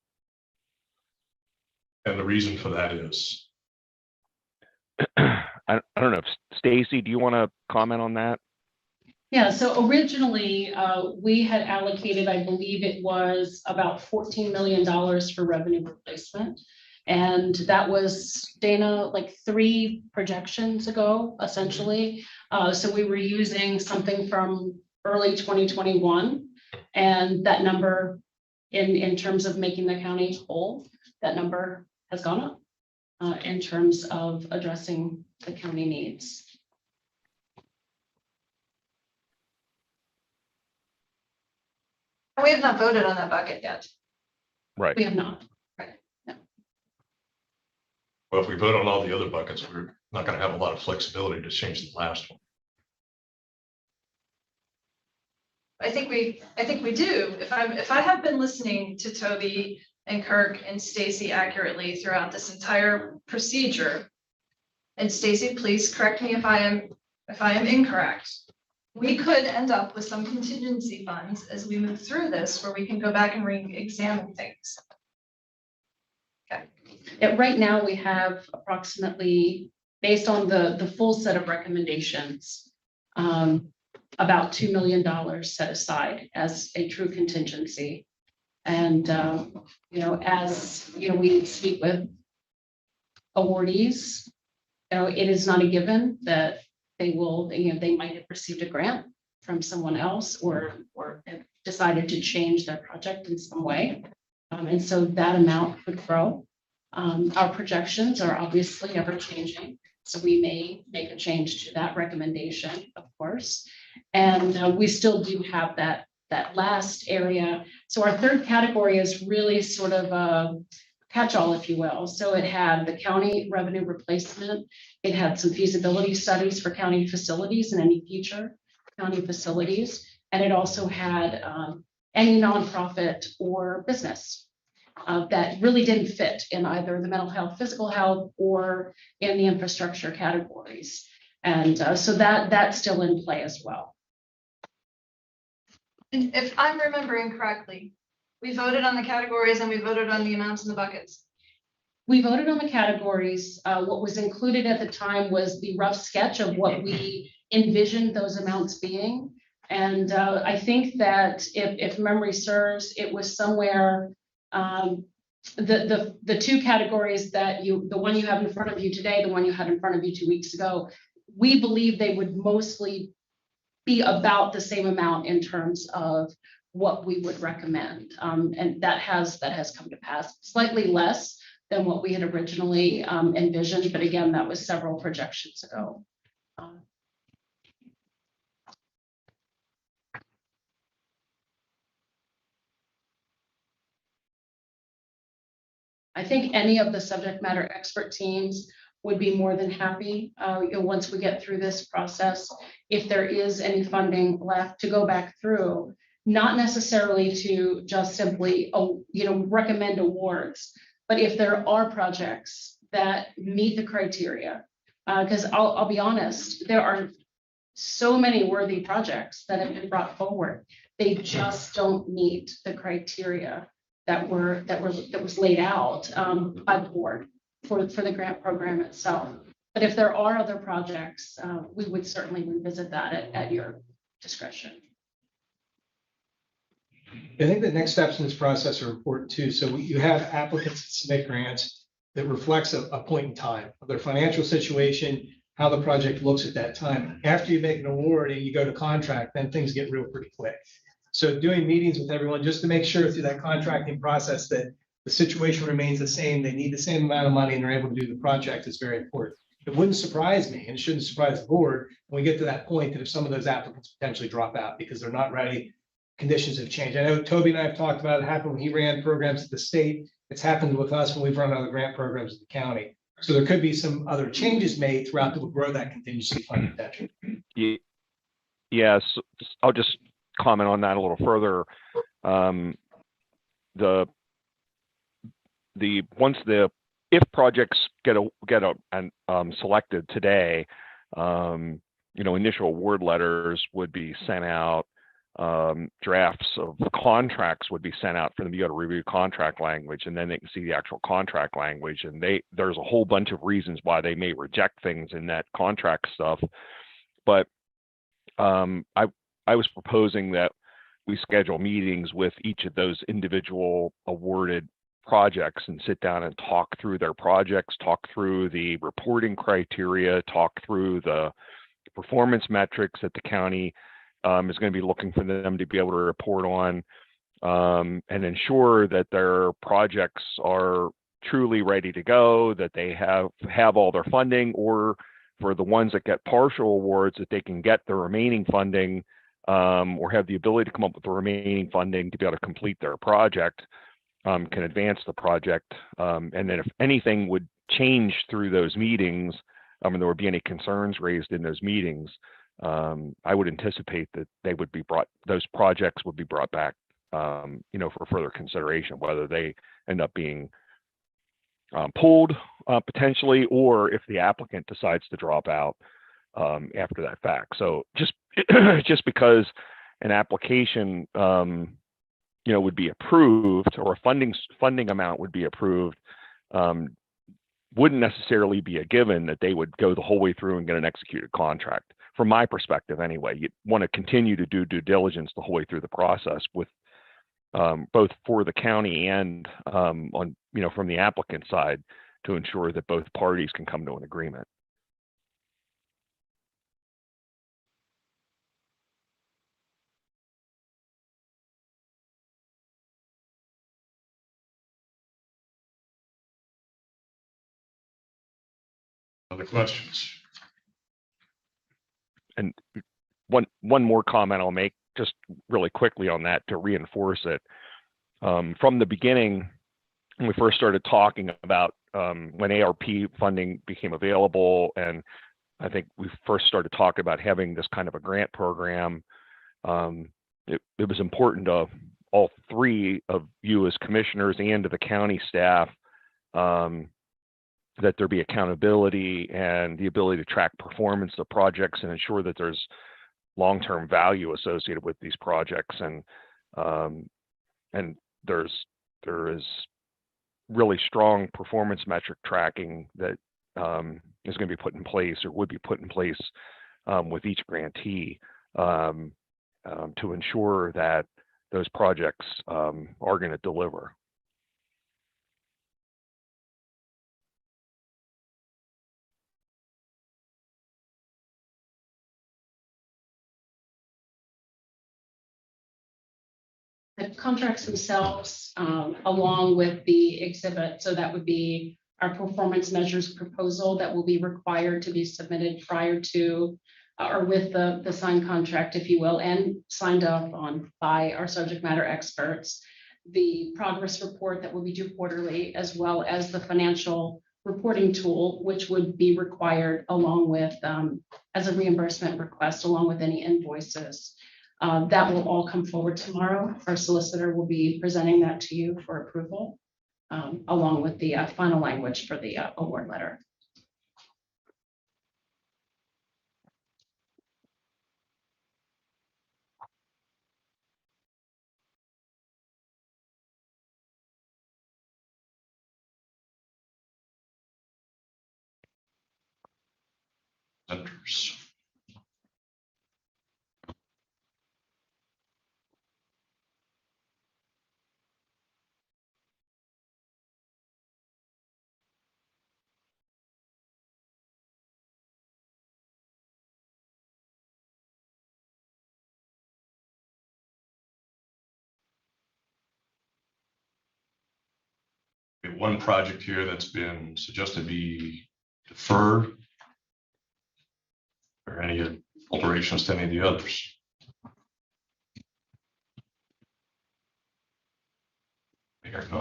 A: And the reason for that is?
D: I don't know. Stacy, do you want to comment on that?
B: Yeah, so originally, we had allocated, I believe it was about $14 million for revenue replacement. And that was, Dana, like 3 projections ago, essentially. So we were using something from early 2021. And that number, in terms of making the county whole, that number has gone up in terms of addressing the county needs.
I: We have not voted on that bucket yet.
D: Right.
B: We have not.
A: Well, if we vote on all the other buckets, we're not going to have a lot of flexibility to change the last one.
I: I think we do. If I have been listening to Toby and Kirk and Stacy accurately throughout this entire procedure, and Stacy, please correct me if I am incorrect. We could end up with some contingency funds as we move through this, where we can go back and re-examine things. Okay.
B: Right now, we have approximately, based on the full set of recommendations, about $2 million set aside as a true contingency. And, you know, as, you know, we speak with awardees, you know, it is not a given that they will, you know, they might have received a grant from someone else or have decided to change their project in some way. And so that amount could grow. Our projections are obviously ever changing. So we may make a change to that recommendation, of course. And we still do have that last area. So our third category is really sort of a catch-all, if you will. So it had the county revenue replacement. It had some feasibility studies for county facilities and any future county facilities. And it also had any nonprofit or business that really didn't fit in either the mental health, physical health, or in the infrastructure categories. And so that's still in play as well.
I: And if I'm remembering correctly, we voted on the categories and we voted on the amounts in the buckets.
B: We voted on the categories. What was included at the time was the rough sketch of what we envisioned those amounts being. And I think that if memory serves, it was somewhere, the two categories that the one you have in front of you today, the one you had in front of you 2 weeks ago, we believe they would mostly be about the same amount in terms of what we would recommend. And that has come to pass, slightly less than what we had originally envisioned, but again, that was several projections ago. I think any of the subject matter expert teams would be more than happy, once we get through this process, if there is any funding left, to go back through, not necessarily to just simply, recommend awards, but if there are projects that meet the criteria, because I'll be honest, there are so many worthy projects that have been brought forward. They just don't meet the criteria that was laid out by the board for the grant program itself. But if there are other projects, we would certainly revisit that at your discretion.
E: I think the next steps in this process are important too. So you have applicants that submit grants that reflects a point in time of their financial situation, how the project looks at that time. After you make an award and you go to contract, then things get real pretty quick. So doing meetings with everyone just to make sure through that contracting process that the situation remains the same, they need the same amount of money and they're able to do the project is very important. It wouldn't surprise me, and it shouldn't surprise the board when we get to that point that if some of those applicants potentially drop out because they're not ready, conditions have changed. I know Toby and I have talked about it happened when he ran programs at the state. It's happened with us when we've run other grant programs at the county. So there could be some other changes made throughout that will grow that contingency fund potential.
D: Yes, I'll just comment on that a little further. If projects get selected today, initial award letters would be sent out. Drafts of contracts would be sent out for them to go to review contract language, and then they can see the actual contract language. And there's a whole bunch of reasons why they may reject things in that contract stuff. But I was proposing that we schedule meetings with each of those individual awarded projects and sit down and talk through their projects, talk through the reporting criteria, talk through the performance metrics that the county is going to be looking for them to be able to report on, and ensure that their projects are truly ready to go, that they have all their funding, or for the ones that get partial awards, that they can get the remaining funding, or have the ability to come up with the remaining funding to be able to complete their project, can advance the project. And then if anything would change through those meetings, and there would be any concerns raised in those meetings, I would anticipate that those projects would be brought back, for further consideration, whether they end up being pulled potentially, or if the applicant decides to drop out after that fact. So just because an application, would be approved, or a funding amount would be approved, wouldn't necessarily be a given that they would go the whole way through and get an executed contract. From my perspective, anyway, you want to continue to do due diligence the whole way through the process, with both for the county and from the applicant side, to ensure that both parties can come to an agreement.
A: Other questions?
D: And one more comment I'll make just really quickly on that to reinforce it. From the beginning, when we first started talking about when ARP funding became available, and I think we first started talking about having this kind of a grant program, it was important to all three of you as commissioners and to the county staff that there be accountability and the ability to track performance of projects and ensure that there's long-term value associated with these projects. And there is really strong performance metric tracking that is going to be put in place, or would be put in place with each grantee. to ensure that those projects are going to deliver.
B: The contracts themselves, along with the exhibit, so that would be our performance measures proposal that will be required to be submitted prior to or with the signed contract, if you will, and signed off on by our subject matter experts. The progress report that will be due quarterly, as well as the financial reporting tool, which would be required along with, as a reimbursement request, along with any invoices. That will all come forward tomorrow. Our solicitor will be presenting that to you for approval, along with the final language for the award letter.
A: Centers. We have one project here that's been suggested to be deferred. Or any alterations to any of the others?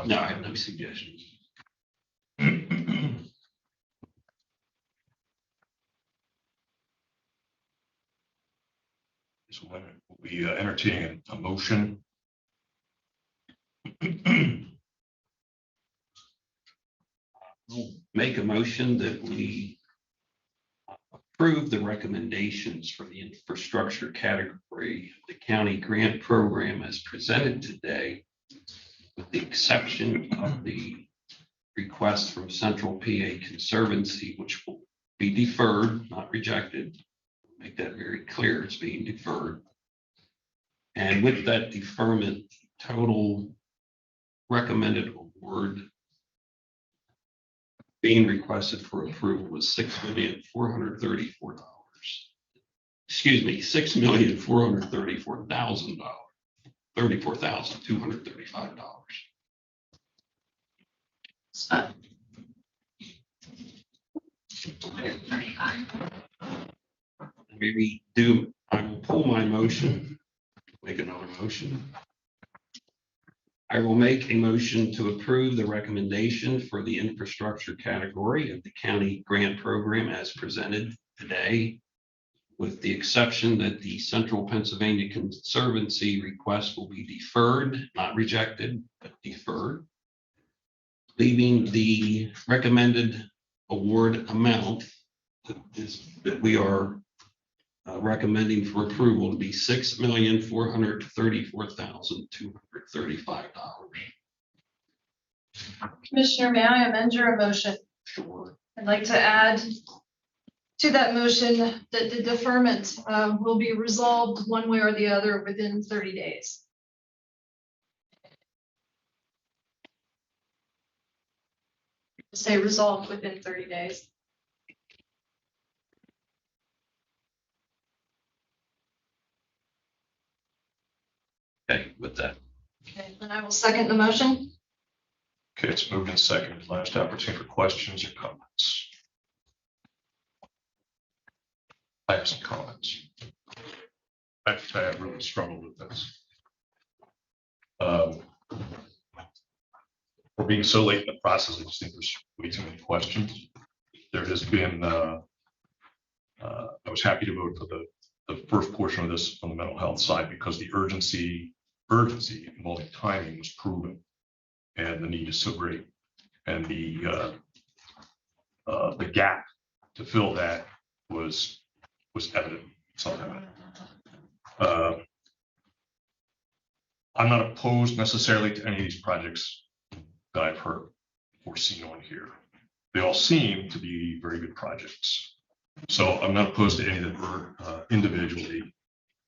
C: No, I have no suggestions.
A: So we entertain a motion.
C: Make a motion that we approve the recommendations for the infrastructure category of the county grant program as presented today, with the exception of the request from Central PA Conservancy, which will be deferred, not rejected. Make that very clear, it's being deferred. And with that deferment, total recommended award being requested for approval was $6,434,000. Excuse me, $6,434,000, $34,235. Maybe I will pull my motion, make another motion. I will make a motion to approve the recommendation for the infrastructure category of the county grant program as presented today, with the exception that the Central Pennsylvania Conservancy request will be deferred, not rejected, but deferred, leaving the recommended award amount that we are recommending for approval to be $6,434,235.
I: Commissioner, may I amend your motion?
C: Sure.
I: I'd like to add to that motion that the deferment will be resolved one way or the other within 30 days. Say resolved within 30 days.
C: Okay, with that.
I: Okay, then I will second the motion.
A: Okay, it's moved in second. Last opportunity for questions or comments. I have some comments. I have to tell you, I really struggled with this. For being so late in the process, I just think there's way too many questions. There has been, I was happy to vote for the first portion of this on the mental health side because the urgency involving timing was proven and the need is so great. And the gap to fill that was evident. Self-evident. I'm not opposed necessarily to any of these projects that I've heard or seen on here. They all seem to be very good projects. So I'm not opposed to any of them individually.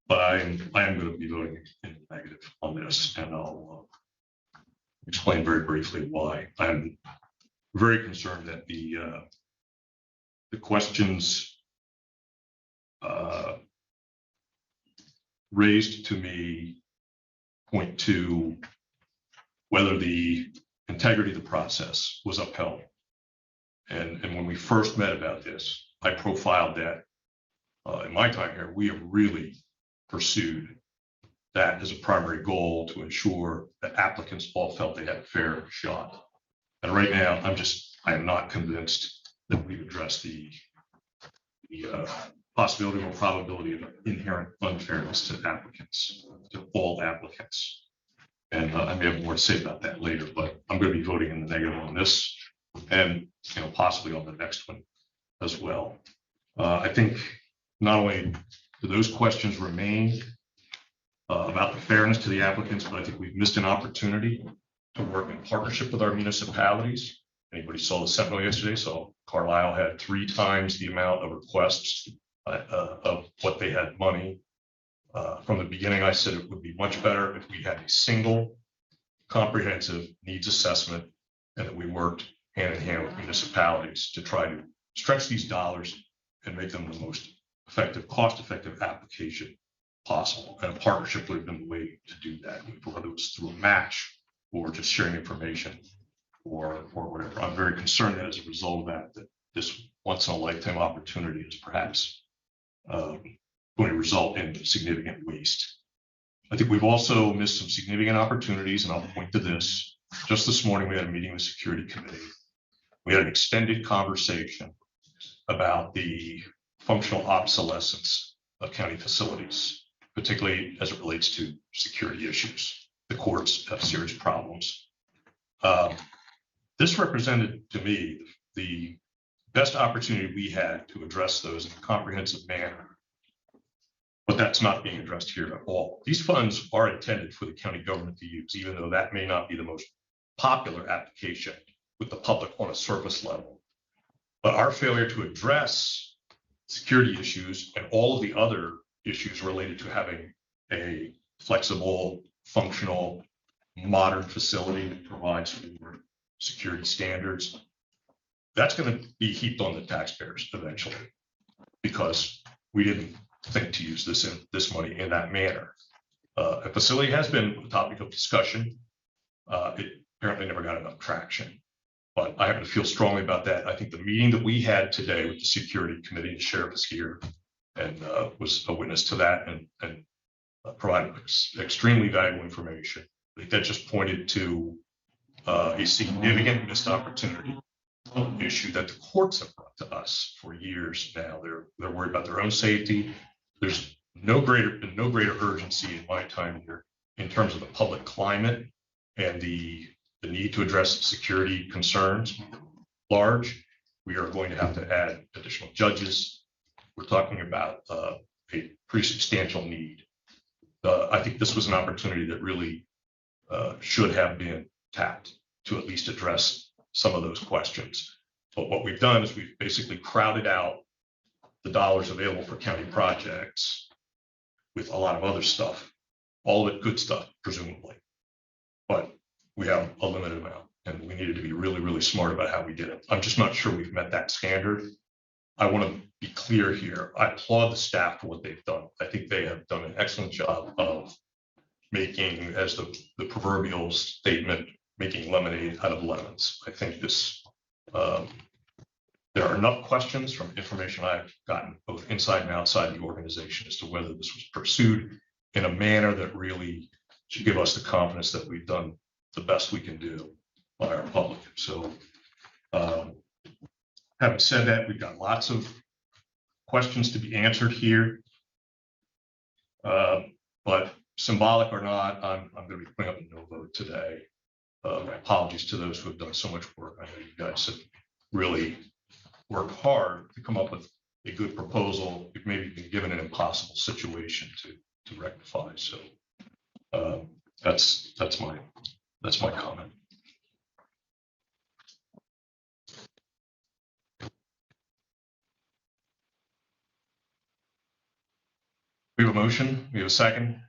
A: But I am going to be voting in the negative on this, and I'll explain very briefly why. I'm very concerned that the questions raised to me point to whether the integrity of the process was upheld. And when we first met about this, I profiled that in my time here, we have really pursued that as a primary goal to ensure that applicants all felt they had a fair shot. And right now, I am not convinced that we've addressed the possibility or probability of inherent unfairness to applicants, to all applicants. And I may have more to say about that later, but I'm going to be voting in the negative on this, and possibly on the next one as well. I think not only do those questions remain about the fairness to the applicants, but I think we've missed an opportunity to work in partnership with our municipalities. Anybody saw the Sentinel yesterday? So Carlisle had 3 times the amount of requests of what they had money. From the beginning, I said it would be much better if we had a single comprehensive needs assessment and that we worked hand in hand with municipalities to try to stretch these dollars and make them the most effective, cost-effective application possible. And a partnership would have been the way to do that, whether it was through a match or just sharing information or whatever. I'm very concerned that as a result of that this once in a lifetime opportunity is perhaps going to result in significant waste. I think we've also missed some significant opportunities, and I'll point to this. Just this morning, we had a meeting with the security committee. We had an extended conversation about the functional obsolescence of county facilities, particularly as it relates to security issues. The courts have serious problems. This represented to me the best opportunity we had to address those in a comprehensive manner. But that's not being addressed here at all. These funds are intended for the county government to use, even though that may not be the most popular application with the public on a surface level. But our failure to address security issues and all of the other issues related to having a flexible, functional, modern facility that provides for security standards, that's going to be heaped on the taxpayers eventually, because we didn't think to use this money in that manner. A facility has been a topic of discussion. It apparently never got enough traction, but I happen to feel strongly about that. I think the meeting that we had today with the security committee, the sheriff is here and was a witness to that and provided extremely valuable information. I think that just pointed to a significant missed opportunity issue that the courts have brought to us for years now. They're worried about their own safety. There's no greater urgency in my time here in terms of the public climate and the need to address security concerns large. We are going to have to add additional judges. We're talking about a pretty substantial need. I think this was an opportunity that really should have been tapped to at least address some of those questions. But what we've done is we've basically crowded out the dollars available for county projects with a lot of other stuff, all of it good stuff, presumably. But we have a limited amount, and we needed to be really, really smart about how we did it. I'm just not sure we've met that standard. I want to be clear here. I applaud the staff for what they've done. I think they have done an excellent job of making, as the proverbial statement, making lemonade out of lemons. I think this, there are enough questions from information I've gotten both inside and outside the organization as to whether this was pursued in a manner that really should give us the confidence that we've done the best we can do by our public. So having said that, we've got lots of questions to be answered here. But symbolic or not, I'm going to be putting up a no vote today. My apologies to those who have done so much work. I know you guys have really worked hard to come up with a good proposal. You've maybe been given an impossible situation to rectify. So that's my comment. We have a motion. We have a second.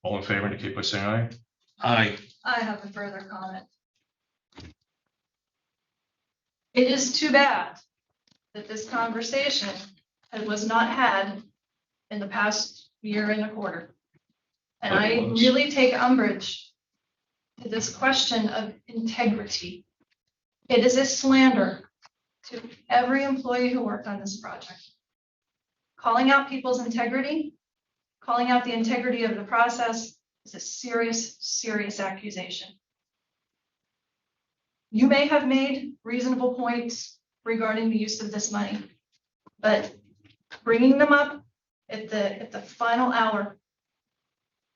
A: All in favor indicate by saying aye.
C: Aye.
I: I have a further comment. It is too bad that this conversation was not had in the past year and a quarter. And I really take umbrage to this question of integrity. It is a slander to every employee who worked on this project. Calling out people's integrity, calling out the integrity of the process is a serious, serious accusation. You may have made reasonable points regarding the use of this money, but bringing them up at the final hour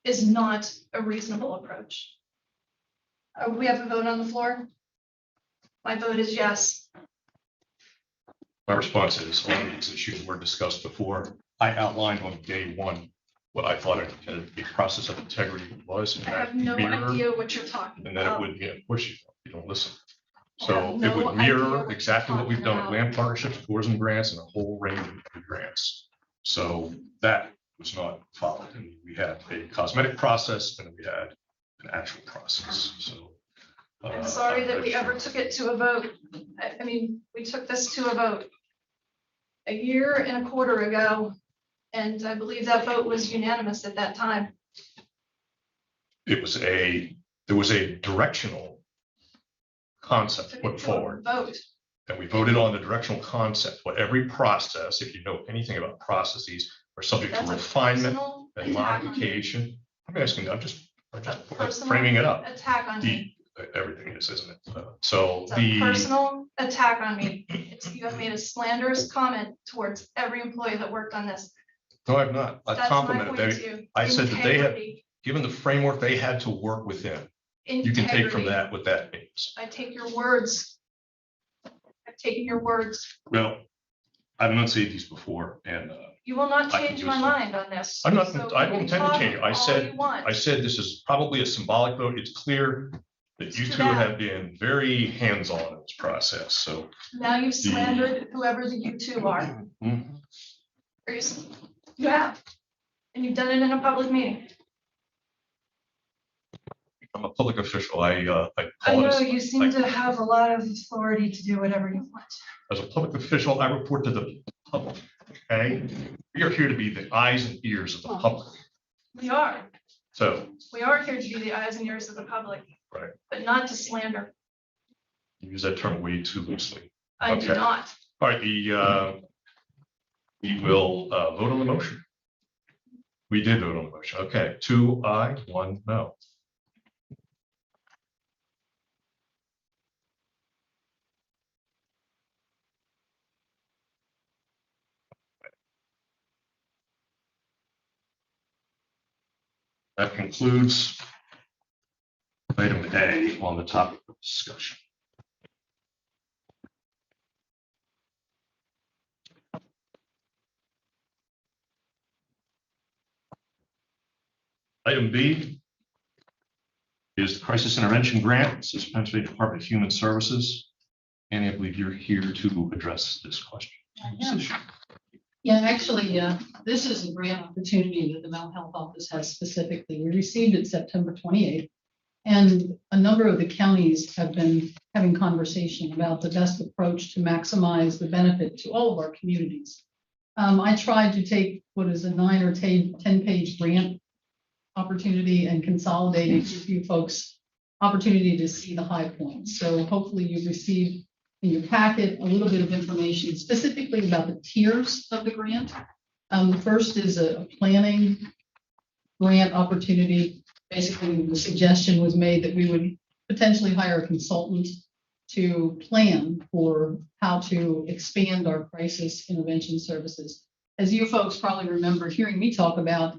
I: is not a reasonable approach. We have a vote on the floor. My vote is yes.
A: My response is all these issues were discussed before. I outlined on day one what I thought the process of integrity was.
I: I have no idea what you're talking
A: And then it
I: about.
A: would, of course, you don't listen.
I: I
A: So
I: have
A: it
I: no
A: would
I: idea
A: mirror
I: what
A: exactly
I: you're
A: what we've done with
I: talking
A: land partnerships, tourism grants, and a whole range of grants. So that was not followed. And we had a cosmetic process and we had an actual process. So.
I: I'm sorry that we ever took it to a vote. I mean, we took this to a vote a year and a quarter ago, and I believe that vote was unanimous at that time.
A: There was a directional concept
I: Took it
A: put
I: to a
A: forward.
I: Vote.
A: And we voted on the directional concept, but every process, if you know anything about processes, are subject to
I: That's a
A: refinement
I: personal
A: and
I: attack on me.
A: modification. I'm asking, I'm just
I: Personal
A: framing it up.
I: Attack on me.
A: Everything is, isn't it? So
I: It's a
A: the,
I: personal attack on me. You have made a slanderous comment towards every employee that worked on this.
A: no, I've not. I've
I: That's my
A: complimented
I: point
A: them.
I: too.
A: I said that they have,
I: Integrity.
A: given the framework they had to work within. You can take from
I: Integrity.
A: that what that means.
I: I take your words. I've taken your words.
A: Well, I've enunciated these before and
I: You will not
A: I can
I: change
A: do
I: my
A: so.
I: mind on this.
A: I'm not,
I: So
A: I
I: you
A: don't
I: can
A: intend to
I: talk
A: change it. I
I: all
A: said,
I: you want.
A: I said this is probably a symbolic vote. It's clear that
I: It's
A: you
I: too
A: two
I: bad.
A: have been very hands-on in this process, so.
I: Now you've slandered whoever the you two are.
A: Mhm.
I: Or you have. And you've done it in a public meeting.
A: I'm a public official. I
I: I know
A: apologize.
I: you seem to have a lot of authority to do whatever you want.
A: As a public official, I report to the public, okay? We are here to be the eyes and ears of the public.
I: We are.
A: So
I: We are here to be the eyes and ears of the public.
A: Right.
I: But not to slander.
A: you use that term way too loosely.
I: I do
A: Okay.
I: not.
A: All right, we will vote on the motion. We did vote on the motion. Okay, 2 aye, 1 no. That concludes item A on the topic of discussion. Item B is the Crisis Intervention Grant. This is Pennsylvania Department of Human Services. And I believe you're here to address this question.
J: Yeah, actually, this is a grant opportunity that the mental health office has specifically. We received it September 28th. And a number of the counties have been having conversation about the best approach to maximize the benefit to all of our communities. I tried to take what is a 9 or 10-page grant opportunity and consolidate it to give you folks opportunity to see the high points. So hopefully you've received in your packet a little bit of information specifically about the tiers of the grant. The first is a planning grant opportunity. Basically, the suggestion was made that we would potentially hire a consultant to plan for how to expand our crisis intervention services. As you folks probably remember hearing me talk about,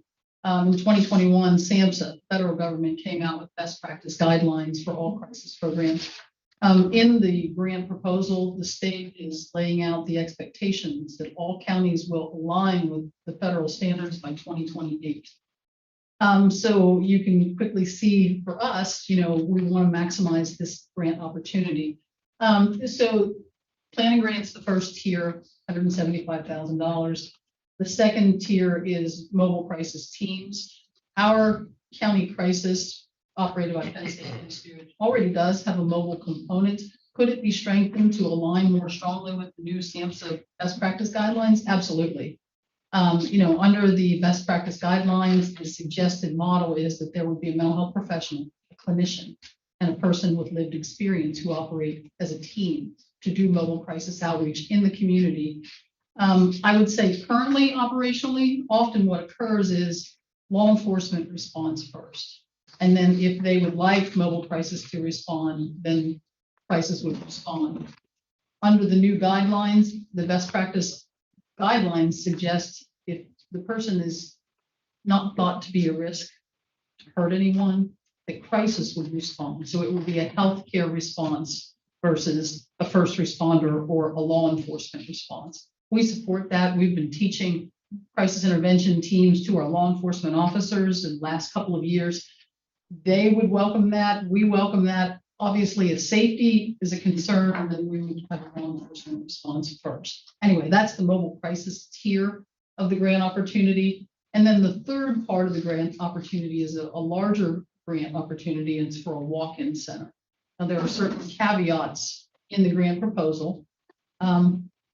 J: in 2021, SAMHSA, federal government, came out with best practice guidelines for all crisis programs. In the grant proposal, the state is laying out the expectations that all counties will align with the federal standards by 2028. So you can quickly see for us, we want to maximize this grant opportunity. So planning grants, the first tier, $175,000. The second tier is mobile crisis teams. Our county crisis operated by Penn State Holy Spirit already does have a mobile component. Could it be strengthened to align more strongly with the new SAMHSA best practice guidelines? Absolutely. Under the best practice guidelines, the suggested model is that there would be a mental health professional, a clinician, and a person with lived experience who operate as a team to do mobile crisis outreach in the community. I would say currently operationally, often what occurs is law enforcement responds first. And then if they would like mobile crisis to respond, then crisis would respond. Under the new guidelines, the best practice guidelines suggest if the person is not thought to be a risk to hurt anyone, the crisis would respond. So it would be a healthcare response versus a first responder or a law enforcement response. We support that. We've been teaching crisis intervention teams to our law enforcement officers in the last couple of years. They would welcome that. We welcome that. Obviously, if safety is a concern, then we would have a law enforcement response first. Anyway, that's the mobile crisis tier of the grant opportunity. And then the third part of the grant opportunity is a larger grant opportunity, and it's for a walk-in center. Now, there are certain caveats in the grant proposal.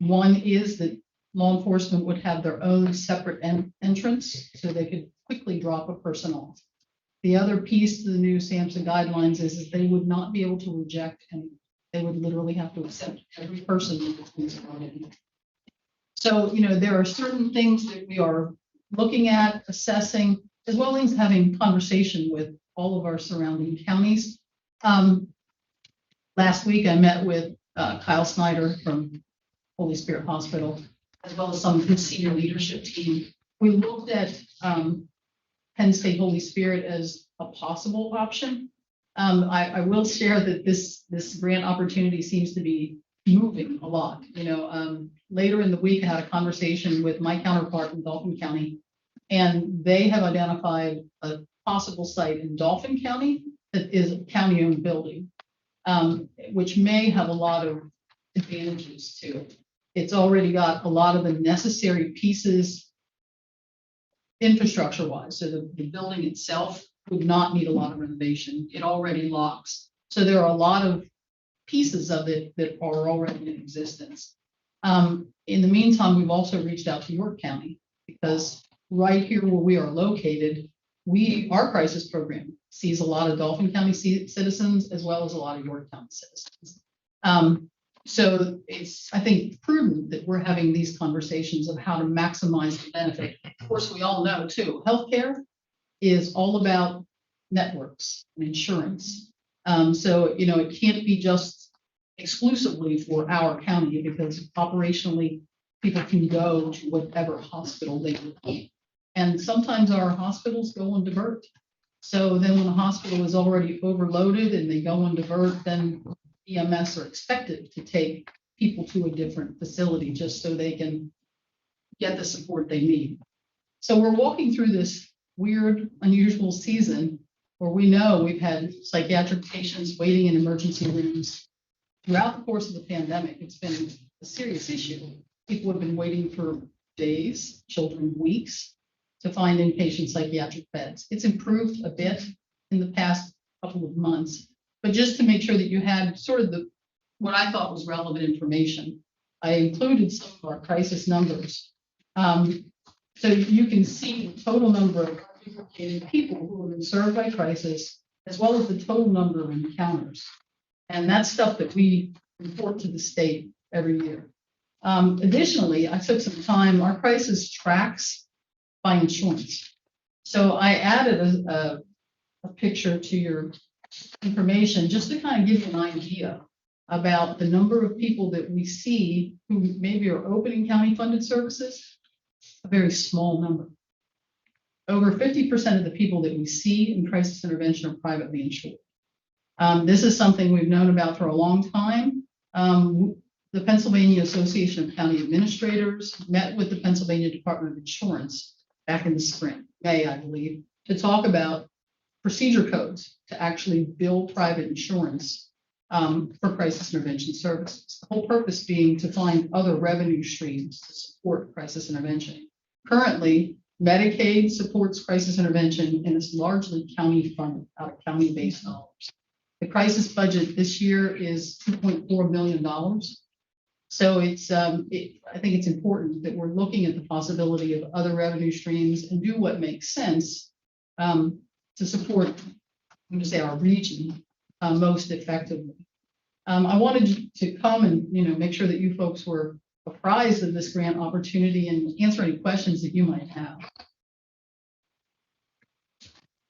J: One is that law enforcement would have their own separate entrance, so they could quickly drop a person off. The other piece to the new SAMHSA guidelines is that they would not be able to reject, and they would literally have to accept every person that is brought in. So, there are certain things that we are looking at, assessing, as well as having conversation with all of our surrounding counties. Last week, I met with Kyle Snyder from Holy Spirit Hospital, as well as some of his senior leadership team. We looked at Penn State Holy Spirit as a possible option. I will share that this grant opportunity seems to be moving a lot. Later in the week, I had a conversation with my counterpart in Dauphin County, and they have identified a possible site in Dauphin County that is a county-owned building, which may have a lot of advantages to it. It's already got a lot of the necessary pieces infrastructure-wise. So the building itself would not need a lot of renovation. It already locks. So there are a lot of pieces of it that are already in existence. In the meantime, we've also reached out to York County because right here where we are located, our crisis program sees a lot of Dauphin County citizens as well as a lot of York County citizens. So it's, I think, prudent that we're having these conversations of how to maximize the benefit. Of course, we all know too, healthcare is all about networks and insurance. So, it can't be just exclusively for our county because operationally people can go to whatever hospital they need. And sometimes our hospitals go on divert. So then when the hospital is already overloaded and they go on divert, then EMS are expected to take people to a different facility just so they can get the support they need. So we're walking through this weird, unusual season where we know we've had psychiatric patients waiting in emergency rooms throughout the course of the pandemic. It's been a serious issue. People have been waiting for days, children weeks, to find inpatient psychiatric beds. It's improved a bit in the past couple of months. But just to make sure that you had sort of what I thought was relevant information, I included some of our crisis numbers. So you can see the total number of people who have been served by crisis, as well as the total number of encounters. And that's stuff that we report to the state every year. Additionally, I took some time, our crisis tracks by insurance. So I added a picture to your information just to kind of give you an idea about the number of people that we see who maybe are opening county funded services, a very small number. Over 50% of the people that we see in crisis intervention are privately insured. This is something we've known about for a long time. The Pennsylvania Association of County Administrators met with the Pennsylvania Department of Insurance back in the spring, May, I believe, to talk about procedure codes to actually bill private insurance for crisis intervention services. The whole purpose being to find other revenue streams to support crisis intervention. Currently, Medicaid supports crisis intervention and is largely county funded out of county-based dollars. The crisis budget this year is $2.4 million. So it's, I think it's important that we're looking at the possibility of other revenue streams and do what makes sense to support, I'm going to say, our region most effectively. I wanted to come and, make sure that you folks were apprised of this grant opportunity and answer any questions that you might have.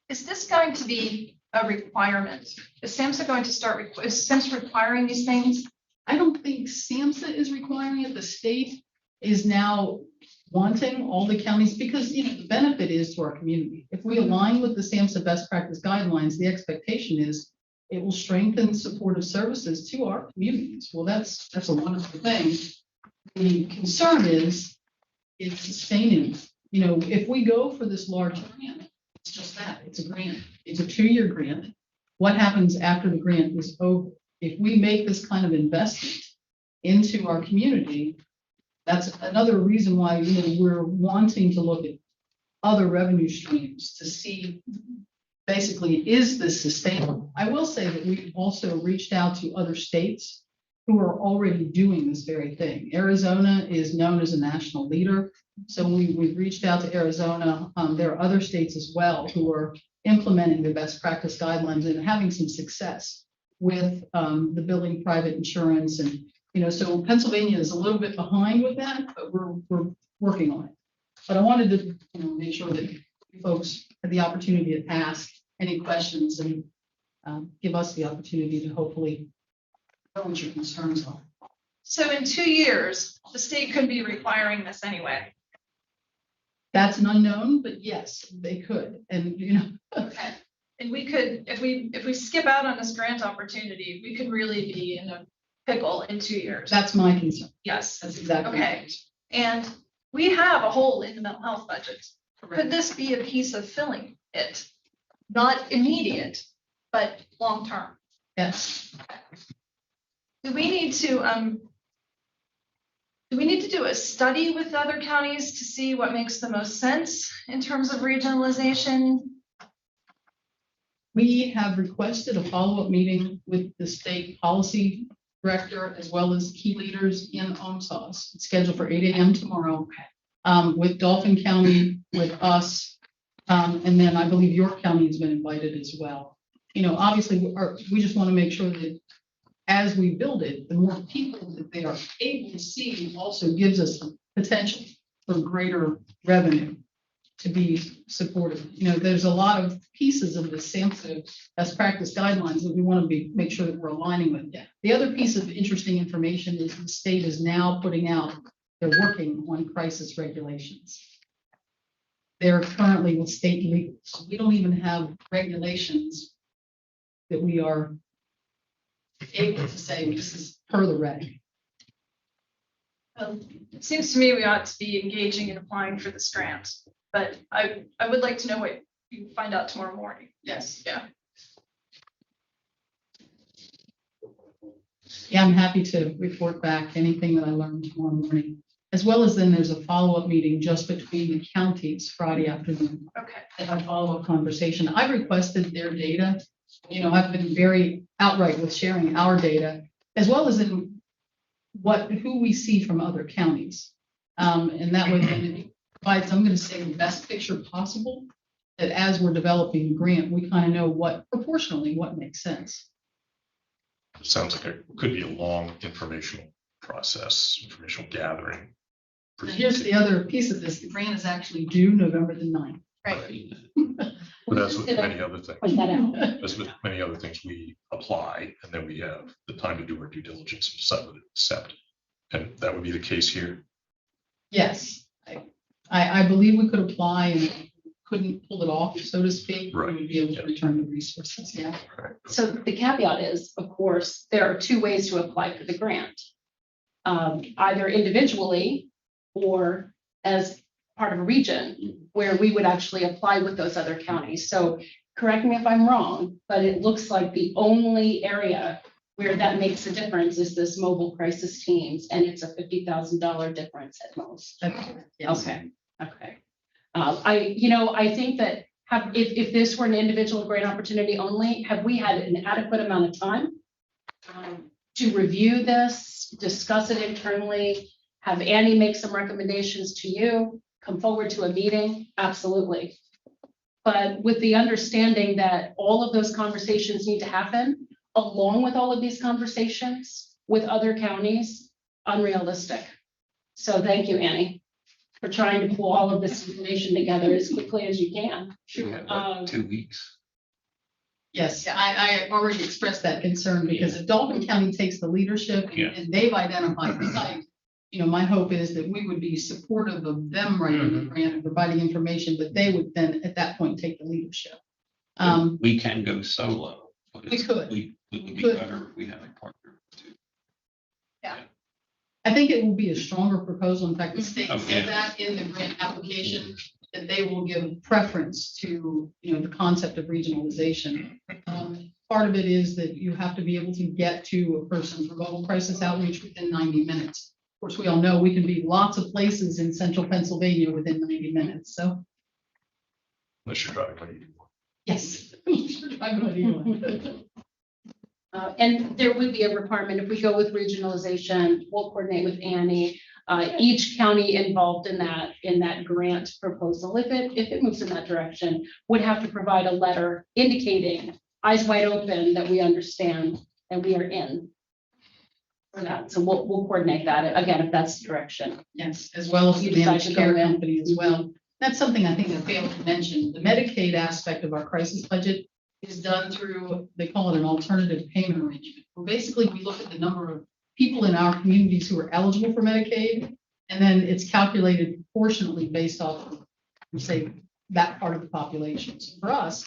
I: Is this going to be a requirement? Is SAMHSA going to start, is SAMHSA requiring these things?
J: I don't think SAMHSA is requiring it. The state is now wanting all the counties because, the benefit is to our community. If we align with the SAMHSA best practice guidelines, the expectation is it will strengthen supportive services to our communities. Well, that's a wonderful thing. The concern is it's sustaining. If we go for this large grant, it's just that, it's a grant. It's a 2-year grant. What happens after the grant is over? If we make this kind of investment into our community, that's another reason why we're wanting to look at other revenue streams to see basically, is this sustainable? I will say that we've also reached out to other states who are already doing this very thing. Arizona is known as a national leader. So we've reached out to Arizona. There are other states as well who are implementing the best practice guidelines and having some success with the building private insurance. And, so Pennsylvania is a little bit behind with that, but we're working on it. But I wanted to make sure that you folks had the opportunity to ask any questions and give us the opportunity to hopefully know what your concerns are.
I: So in 2 years, the state could be requiring this anyway.
J: That's an unknown, but yes, they could. And,
I: Okay. And we could, if we skip out on this grant opportunity, we could really be in a pickle in 2 years.
J: that's my concern.
I: Yes.
J: That's exactly.
I: Okay. And we have a hole in the mental health budget. Could this be a piece of filling it? Not immediate, but long-term.
J: Yes.
I: Do we need to do a study with other counties to see what makes the most sense in terms of regionalization?
J: We have requested a follow-up meeting with the state policy director as well as key leaders in OMSAS. It's scheduled for 8 a.m. tomorrow with Dauphin County, with us, and then I believe York County has been invited as well. Obviously, we just want to make sure that as we build it, the more people that they are able to see also gives us the potential for greater revenue to be supportive. There's a lot of pieces of the SAMHSA best practice guidelines that we want to make sure that we're aligning with. Yeah. The other piece of interesting information is the state is now putting out, they're working on crisis regulations. They're currently with state legal. So we don't even have regulations that we are able to say this is per the reg.
I: It seems to me we ought to be engaging in applying for this grant, but I would like to know what you find out tomorrow morning.
J: Yes.
I: Yeah.
J: Yeah, I'm happy to report back anything that I learned tomorrow morning, as well as then there's a follow-up meeting just between the counties Friday afternoon.
I: Okay.
J: They have a follow-up conversation. I've requested their data. I've been very outright with sharing our data, as well as in who we see from other counties. And that way it provides, I'm going to say, the best picture possible, that as we're developing the grant, we kind of know proportionally what makes sense.
A: It sounds like it could be a long informational process, informational gathering.
J: And here's the other piece of this. The grant is actually due November the 9th.
I: Right.
A: But as with many other things,
B: Point that out.
A: as with many other things, we apply and then we have the time to do our due diligence and decide whether to accept. And that would be the case here.
J: Yes, I believe we could apply and couldn't pull it off, so to speak.
A: Right.
J: We would be able to return the resources. Yeah.
A: Right.
B: So the caveat is, of course, there are 2 ways to apply for the grant. Either individually or as part of a region where we would actually apply with those other counties. So correct me if I'm wrong, but it looks like the only area where that makes a difference is this mobile crisis teams, and it's a $50,000 difference at most.
J: Yes.
B: Okay. Okay. I think that if this were an individual grant opportunity only, have we had an adequate amount of time to review this, discuss it internally, have Annie make some recommendations to you, come forward to a meeting? Absolutely. But with the understanding that all of those conversations need to happen, along with all of these conversations with other counties, unrealistic. So thank you, Annie, for trying to pull all of this information together as quickly as you can.
C: We have, like, 2 weeks.
J: Yes, I already expressed that concern because if Dalton County takes the leadership
C: Yeah.
J: and they've identified the site, my hope is that we would be supportive of them writing the grant and providing information, but they would then at that point take the leadership.
C: We can go solo. But
J: We could.
C: It would be
J: could.
C: better if we had a partner too.
J: I think it will be a stronger proposal. In fact, the state
C: Oh,
J: said
C: yeah.
J: that in the grant application, that they will give preference to, the concept of regionalization. Part of it is that you have to be able to get to a person for mobile crisis outreach within 90 minutes. Of course, we all know we can be lots of places in central Pennsylvania within 90 minutes, so.
A: Unless you're driving. What do you do?
J: Yes. I'm with you.
B: And there would be a requirement, if we go with regionalization, we'll coordinate with Annie. Each county involved in that grant proposal, if it moves in that direction, would have to provide a letter indicating, eyes wide open, that we understand and we are in for that. So we'll coordinate that, again, if that's the direction.
J: Yes, as well as
B: You
J: the
B: decide
J: managed
B: to go
J: care
B: in.
J: company as well. That's something I think I failed to mention. The Medicaid aspect of our crisis budget is done through, they call it an alternative payment arrangement. Where basically we look at the number of people in our communities who are eligible for Medicaid, and then it's calculated proportionately based off of, say, that part of the population. So for us,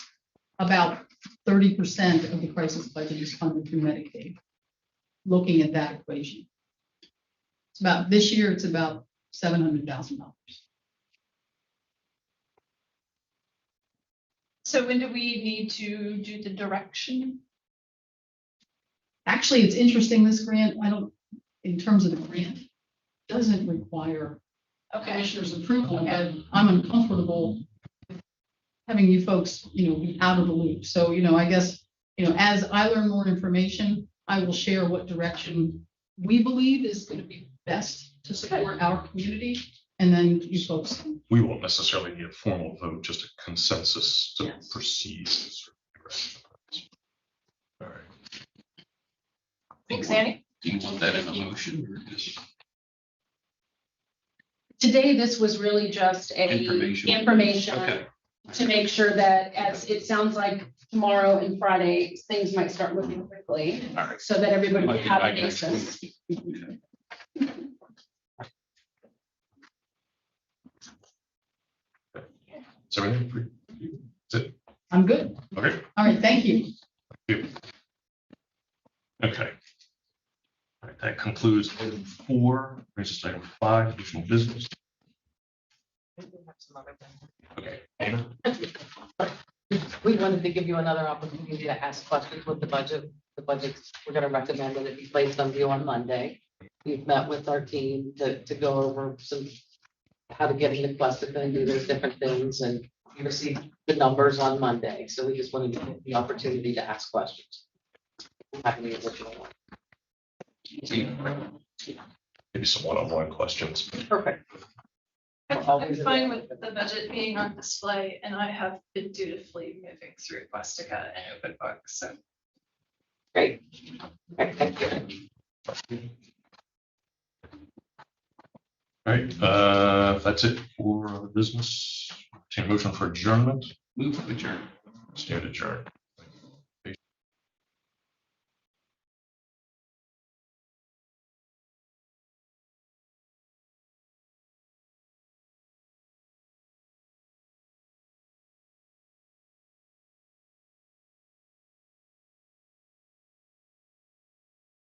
J: about 30% of the crisis budget is funded through Medicaid. Looking at that equation. It's about, this year, it's about $700,000.
I: So when do we need to do the direction?
J: Actually, it's interesting, this grant, in terms of the grant, doesn't require
I: Okay,
J: commissioner's approval,
I: Okay.
J: but I'm uncomfortable with having you folks, be out of the loop. So, I guess, as I learn more information, I will share what direction we believe is going to be best to support our community. And then you folks,
A: We won't necessarily need a formal vote, just a consensus to
J: Yes.
A: proceed. In a certain direction. All right.
I: thanks, Annie.
C: Do you want that in a motion or just
B: Today, this was really just
C: information?
B: information
C: Okay.
B: to make sure that, as it sounds like tomorrow and Friday, things might start moving quickly,
C: All right.
B: so that everybody
C: I
B: would
C: can-
B: have
C: I
B: a
C: can
B: basis.
C: explain.
A: Is everything for you? Is it?
J: I'm good.
A: Okay.
J: All right, thank you.
A: Okay. All right, that concludes item 4, brings us to item 5, additional business. Okay, Anna?
K: We wanted to give you another opportunity to ask questions with the budget. The budgets, we're gonna recommend that it be placed on view on Monday. We've met with our team to go over how to get in the question and do those different things, and you receive the numbers on Monday. So we just wanted to give the opportunity to ask questions. Have any additional one?
A: Maybe some one-on-one questions.
K: Perfect.
I: I'm fine with the budget being on display, and I have been dutifully moving through Questica and Open Books, so.
K: Great. Great, thank you.
A: All right, if that's it for the business. Take a motion for adjournment.
C: Move to adjourn.
A: Stand adjourned.